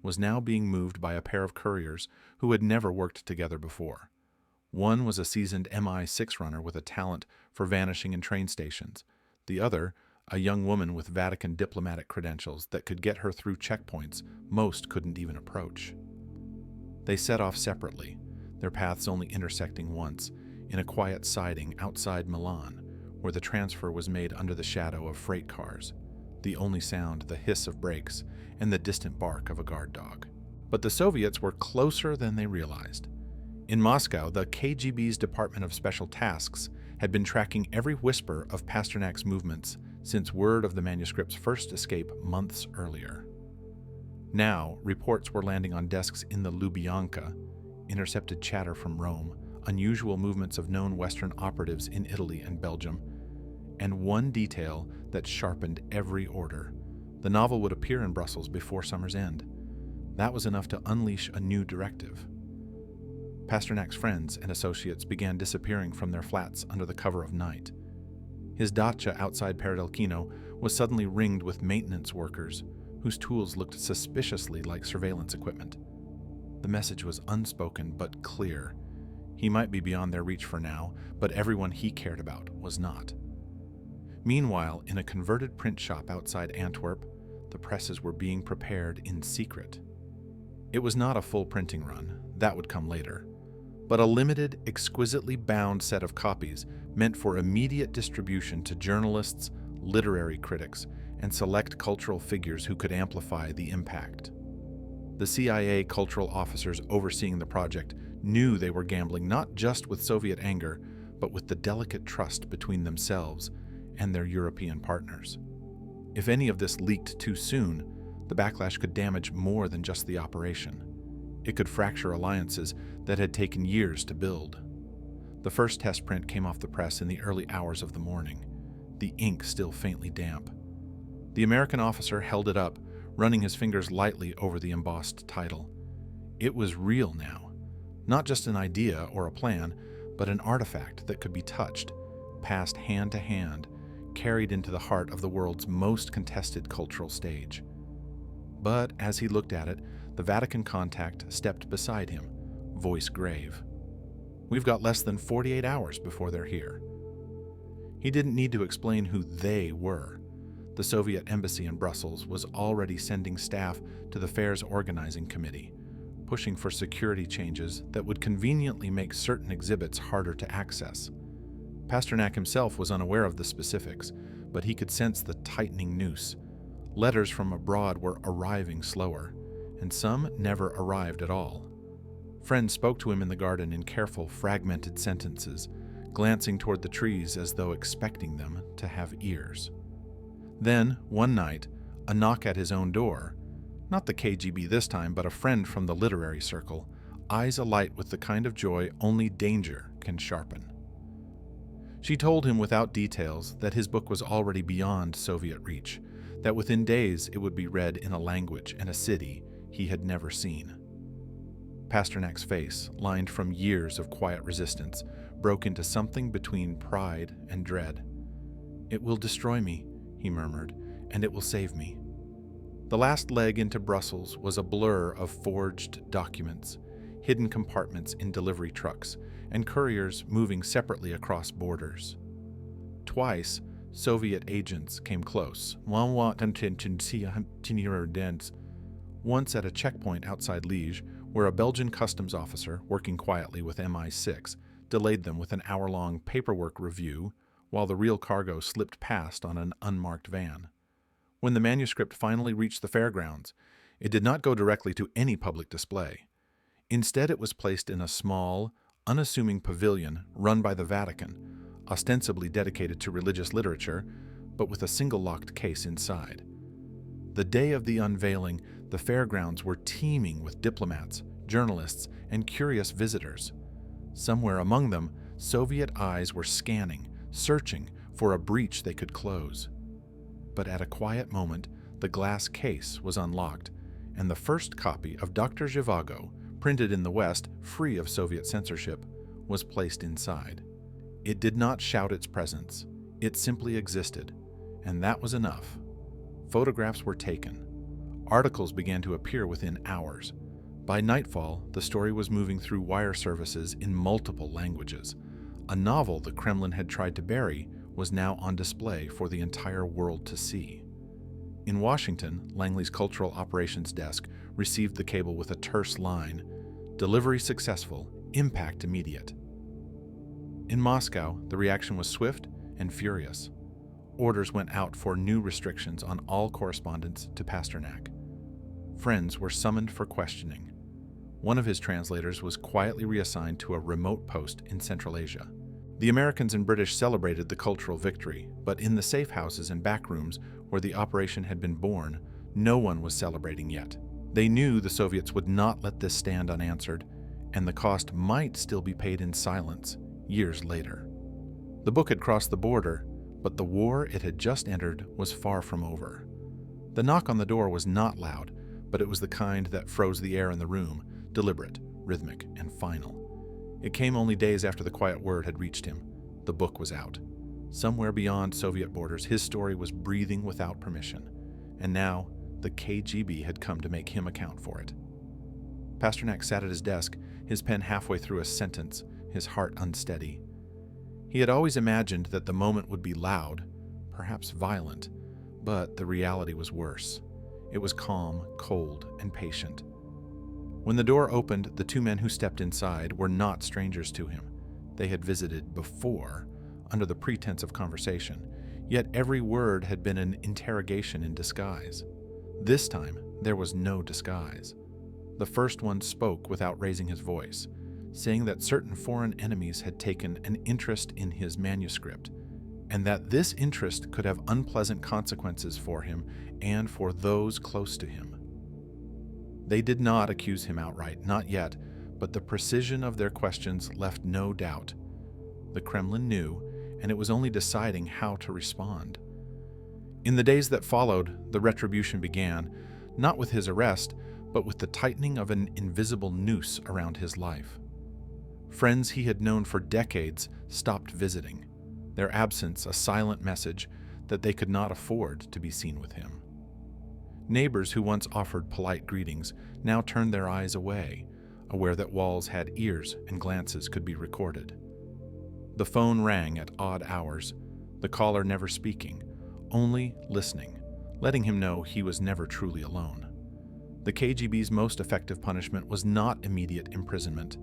was now being moved by a pair of couriers who had never worked together before. One was a seasoned MI6 runner with a talent for vanishing in train stations. The other, a young woman with Vatican diplomatic credentials that could get her through checkpoints most couldn't even approach. They set off separately, their paths only intersecting once, in a quiet siding outside Milan, where the transfer was made under the shadow of freight cars, the only sound the hiss of brakes and the distant bark of a guard dog. But the Soviets were closer than they realized. In Moscow, the KGB's Department of Special Tasks had been tracking every whisper of Pasternak's movements since word of the manuscript's first escape months earlier. Now, reports were landing on desks in the Lubyanka, intercepted chatter from Rome, unusual movements of known Western operatives in Italy and Belgium, and one detail that sharpened every order. The novel would appear in Brussels before summer's end. That was enough to unleash a new directive. Pasternak's friends and associates began disappearing from their flats under the cover of night. His dacha outside Peredelkino was suddenly ringed with maintenance workers whose tools looked suspiciously like surveillance equipment. The message was unspoken but clear. He might be beyond their reach for now, but everyone he cared about was not. Meanwhile, in a converted print shop outside Antwerp, the presses were being prepared in secret. It was not a full printing run, that would come later, but a limited, exquisitely bound set of copies meant for immediate distribution to journalists, literary critics, and select cultural figures who could amplify the impact. The CIA cultural officers overseeing the project knew they were gambling not just with Soviet anger, but with the delicate trust between themselves and their European partners. If any of this leaked too soon, the backlash could damage more than just the operation. It could fracture alliances that had taken years to build. The first test print came off the press in the early hours of the morning, the ink still faintly damp. The American officer held it up, running his fingers lightly over the embossed title. It was real now, not just an idea or a plan, but an artifact that could be touched, passed hand to hand, carried into the heart of the world's most contested cultural stage. But as he looked at it, the Vatican contact stepped beside him, voice grave. "We've got less than 48 hours before they're here." He didn't need to explain who they were. The Soviet embassy in Brussels was already sending staff to the fair's organizing committee, pushing for security changes that would conveniently make certain exhibits harder to access. Pasternak himself was unaware of the specifics, but he could sense the tightening noose. Letters from abroad were arriving slower, and some never arrived at all. Friends spoke to him in the garden in careful, fragmented sentences, glancing toward the trees as though expecting them to have ears. Then, one night, a knock at his own door, not the KGB this time, but a friend from the literary circle, eyes alight with the kind of joy only danger can sharpen. She told him without details that his book was already beyond Soviet reach, that within days it would be read in a language and a city he had never seen. Pasternak's face, lined from years of quiet resistance, broke into something between pride and dread. "It will destroy me," he murmured, "and it will save me." The last leg into Brussels was a blur of forged documents, hidden compartments in delivery trucks, and couriers moving separately across borders. Twice, Soviet agents came close, once at a checkpoint outside Liège, where a Belgian customs officer, working quietly with MI6, delayed them with an hour-long paperwork review while the real cargo slipped past on an unmarked van. When the manuscript finally reached the fairgrounds, it did not go directly to any public display. Instead, it was placed in a small, unassuming pavilion run by the Vatican, ostensibly dedicated to religious literature, but with a single locked case inside. The day of the unveiling, the fairgrounds were teeming with diplomats, journalists, and curious visitors. Somewhere among them, Soviet eyes were scanning, searching for a breach they could close. But at a quiet moment, the glass case was unlocked, and the first copy of Dr. Zhivago, printed in the West, free of Soviet censorship, was placed inside. It did not shout its presence. It simply existed, and that was enough. Photographs were taken. Articles began to appear within hours. By nightfall, the story was moving through wire services in multiple languages. A novel the Kremlin had tried to bury was now on display for the entire world to see. In Washington, Langley's Cultural Operations Desk received the cable with a terse line, "Delivery successful, impact immediate." In Moscow, the reaction was swift and furious. Orders went out for new restrictions on all correspondence to Pasternak. Friends were summoned for questioning. One of his translators was quietly reassigned to a remote post in Central Asia. The Americans and British celebrated the cultural victory, but in the safe houses and back rooms where the operation had been born, no one was celebrating yet. They knew the Soviets would not let this stand unanswered, and the cost might still be paid in silence years later. The book had crossed the border, but the war it had just entered was far from over. The knock on the door was not loud, but it was the kind that froze the air in the room, deliberate, rhythmic, and final. It came only days after the quiet word had reached him. The book was out. Somewhere beyond Soviet borders, his story was breathing without permission, and now the KGB had come to make him account for it. Pasternak sat at his desk, his pen halfway through a sentence, his heart unsteady. He had always imagined that the moment would be loud, perhaps violent, but the reality was worse. It was calm, cold, and patient. When the door opened, the two men who stepped inside were not strangers to him. They had visited before, under the pretense of conversation, yet every word had been an interrogation in disguise. This time, there was no disguise. The first one spoke without raising his voice, saying that certain foreign enemies had taken an interest in his manuscript, and that this interest could have unpleasant consequences for him and for those close to him. They did not accuse him outright, not yet, but the precision of their questions left no doubt. The Kremlin knew, and it was only deciding how to respond. In the days that followed, the retribution began, not with his arrest, but with the tightening of an invisible noose around his life. Friends he had known for decades stopped visiting, their absence a silent message that they could not afford to be seen with him. Neighbors who once offered polite greetings now turned their eyes away, aware that walls had ears and glances could be recorded. The phone rang at odd hours, the caller never speaking, only listening, letting him know he was never truly alone. The KGB's most effective punishment was not immediate imprisonment.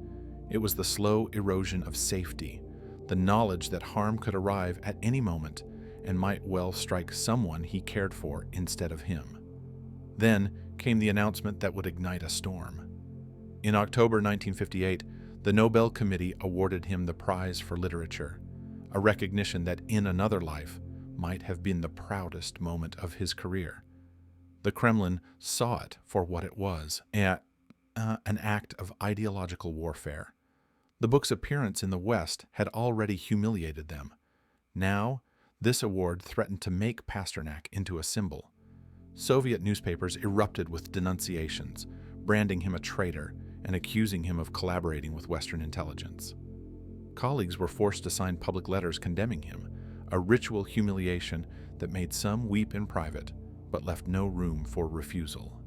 It was the slow erosion of safety, the knowledge that harm could arrive at any moment and might well strike someone he cared for instead of him. Then came the announcement that would ignite a storm. In October 1958, the Nobel Committee awarded him the Prize for Literature, a recognition that in another life might have been the proudest moment of his career. The Kremlin saw it for what it was, an act of ideological warfare. The book's appearance in the West had already humiliated them. Now, this award threatened to make Pasternak into a symbol. Soviet newspapers erupted with denunciations, branding him a traitor and accusing him of collaborating with Western intelligence. Colleagues were forced to sign public letters condemning him, a ritual humiliation that made some weep in private, but left no room for refusal.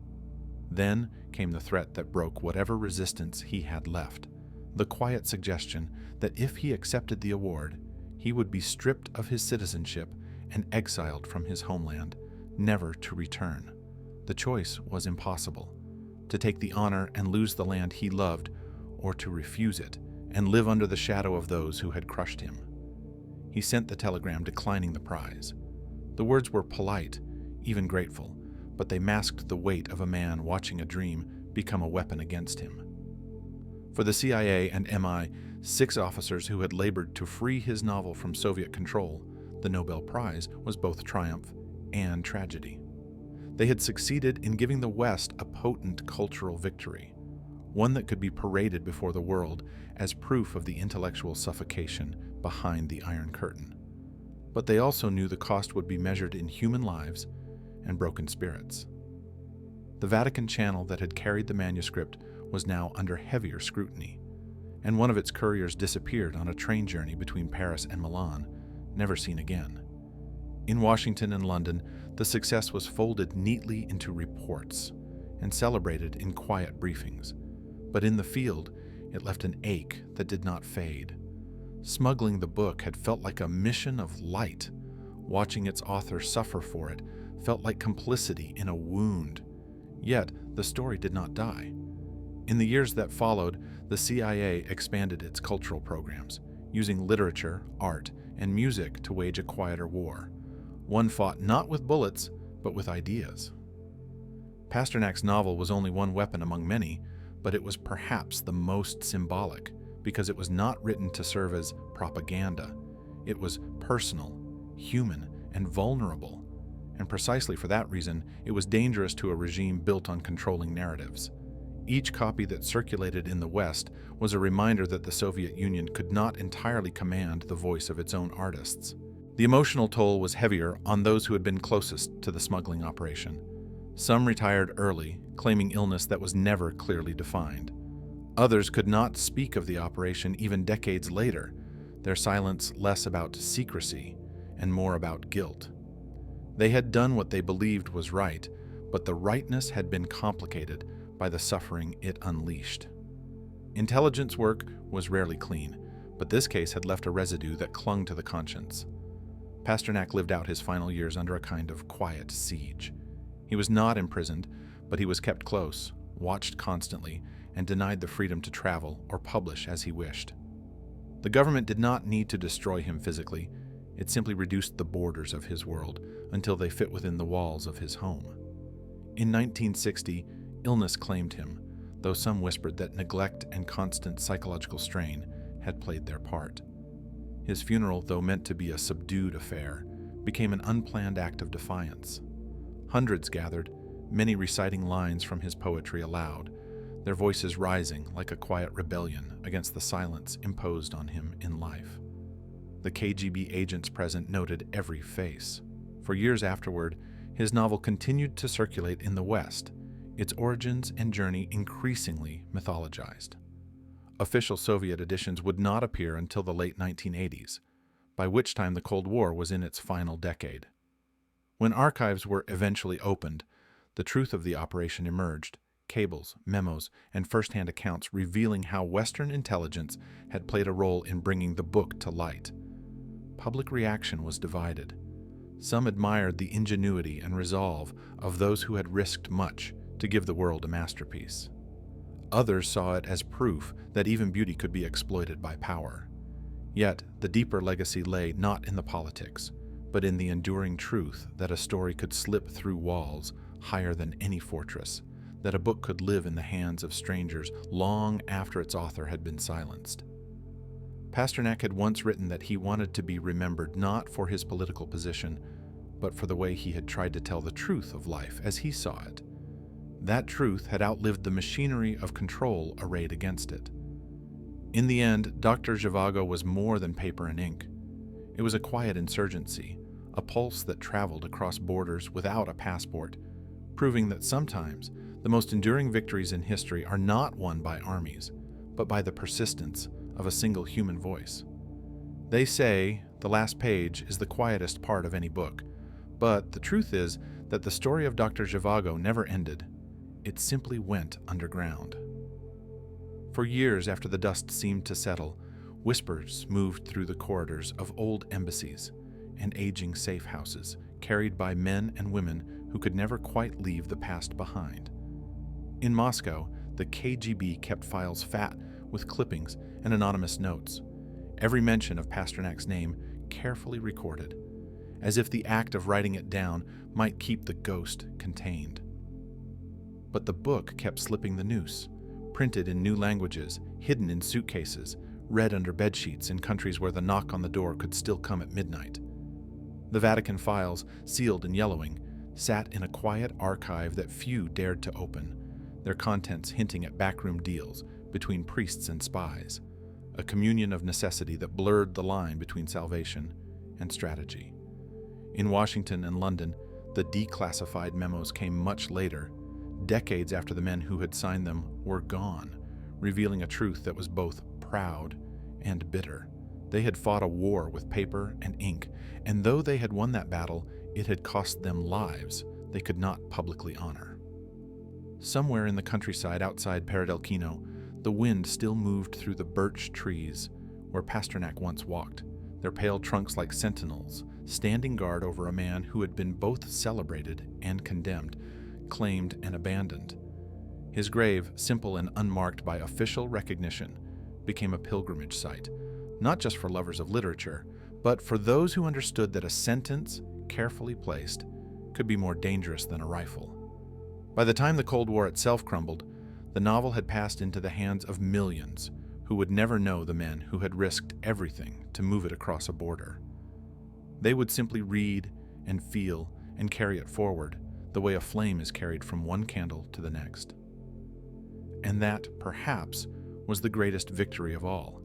Then came the threat that broke whatever resistance he had left, the quiet suggestion that if he accepted the award, he would be stripped of his citizenship and exiled from his homeland, never to return. The choice was impossible: to take the honor and lose the land he loved, or to refuse it and live under the shadow of those who had crushed him. He sent the telegram declining the prize. The words were polite, even grateful, but they masked the weight of a man watching a dream become a weapon against him. For the CIA and MI, 6 officers who had labored to free his novel from Soviet control, the Nobel Prize was both triumph and tragedy. They had succeeded in giving the West a potent cultural victory. one that could be paraded before the world as proof of the intellectual suffocation behind the Iron Curtain. But they also knew the cost would be measured in human lives and broken spirits. The Vatican channel that had carried the manuscript was now under heavier scrutiny, and one of its couriers disappeared on a train journey between Paris and Milan, never seen again. In Washington and London, the success was folded neatly into reports and celebrated in quiet briefings. But in the field, it left an ache that did not fade. Smuggling the book had felt like a mission of light. Watching its author suffer for it felt like complicity in a wound. Yet, the story did not die. In the years that followed, the CIA expanded its cultural programs, using literature, art, and music to wage a quieter war. One fought not with bullets, but with ideas. Pasternak's novel was only one weapon among many, but it was perhaps the most symbolic, because it was not written to serve as propaganda. It was personal, human, and vulnerable, and precisely for that reason, it was dangerous to a regime built on controlling narratives. Each copy that circulated in the West was a reminder that the Soviet Union could not entirely command the voice of its own artists. The emotional toll was heavier on those who had been closest to the smuggling operation. Some retired early, claiming illness that was never clearly defined. Others could not speak of the operation even decades later, their silence less about secrecy and more about guilt. They had done what they believed was right, but the rightness had been complicated by the suffering it unleashed. Intelligence work was rarely clean, but this case had left a residue that clung to the conscience. Pasternak lived out his final years under a kind of quiet siege. He was not imprisoned, but he was kept close, watched constantly, and denied the freedom to travel or publish as he wished. The government did not need to destroy him physically. It simply reduced the borders of his world until they fit within the walls of his home. In 1960, illness claimed him, though some whispered that neglect and constant psychological strain had played their part. His funeral, though meant to be a subdued affair, became an unplanned act of defiance. Hundreds gathered, many reciting lines from his poetry aloud, their voices rising like a quiet rebellion against the silence imposed on him in life. The KGB agents present noted every face. For years afterward, his novel continued to circulate in the West, its origins and journey increasingly mythologized. Official Soviet editions would not appear until the late 1980s, by which time the Cold War was in its final decade. When archives were eventually opened, the truth of the operation emerged, cables, memos, and first-hand accounts revealing how Western intelligence had played a role in bringing the book to light. Public reaction was divided. Some admired the ingenuity and resolve of those who had risked much to give the world a masterpiece. Others saw it as proof that even beauty could be exploited by power. Yet, the deeper legacy lay not in the politics, but in the enduring truth that a story could slip through walls higher than any fortress, that a book could live in the hands of strangers long after its author had been silenced. Pasternak had once written that he wanted to be remembered not for his political position, but for the way he had tried to tell the truth of life as he saw it. That truth had outlived the machinery of control arrayed against it. In the end, Dr. Zhivago was more than paper and ink. It was a quiet insurgency, a pulse that traveled across borders without a passport, proving that sometimes the most enduring victories in history are not won by armies, but by the persistence of a single human voice. They say the last page is the quietest part of any book, but the truth is that the story of Dr. Zhivago never ended. It simply went underground. For years after the dust seemed to settle, whispers moved through the corridors of old embassies and aging safe houses, carried by men and women who could never quite leave the past behind. In Moscow, the KGB kept files fat with clippings and anonymous notes, every mention of Pasternak's name carefully recorded, as if the act of writing it down might keep the ghost contained. But the book kept slipping the noose, printed in new languages, hidden in suitcases, read under bedsheets in countries where the knock on the door could still come at midnight. The Vatican files, sealed and yellowing, sat in a quiet archive that few dared to open, their contents hinting at backroom deals between priests and spies, a communion of necessity that blurred the line between salvation and strategy. In Washington and London, the declassified memos came much later, decades after the men who had signed them were gone, revealing a truth that was both proud and bitter. They had fought a war with paper and ink, and though they had won that battle, it had cost them lives they could not publicly honor. Somewhere in the countryside outside Paradelkino, the wind still moved through the birch trees where Pasternak once walked, their pale trunks like sentinels, standing guard over a man who had been both celebrated and condemned, claimed and abandoned. His grave, simple and unmarked by official recognition, became a pilgrimage site, not just for lovers of literature, but for those who understood that a sentence, carefully placed, could be more dangerous than a rifle. By the time the Cold War itself crumbled, the novel had passed into the hands of millions who would never know the men who had risked everything to move it across a border. They would simply read and feel and carry it forward the way a flame is carried from one candle to the next. And that, perhaps, was the greatest victory of all,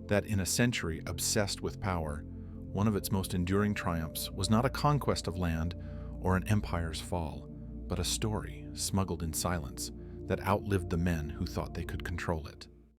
that in a century obsessed with power, one of its most enduring triumphs was not a conquest of land or an empire's fall, but a story smuggled in silence that outlived the men who thought they could control it.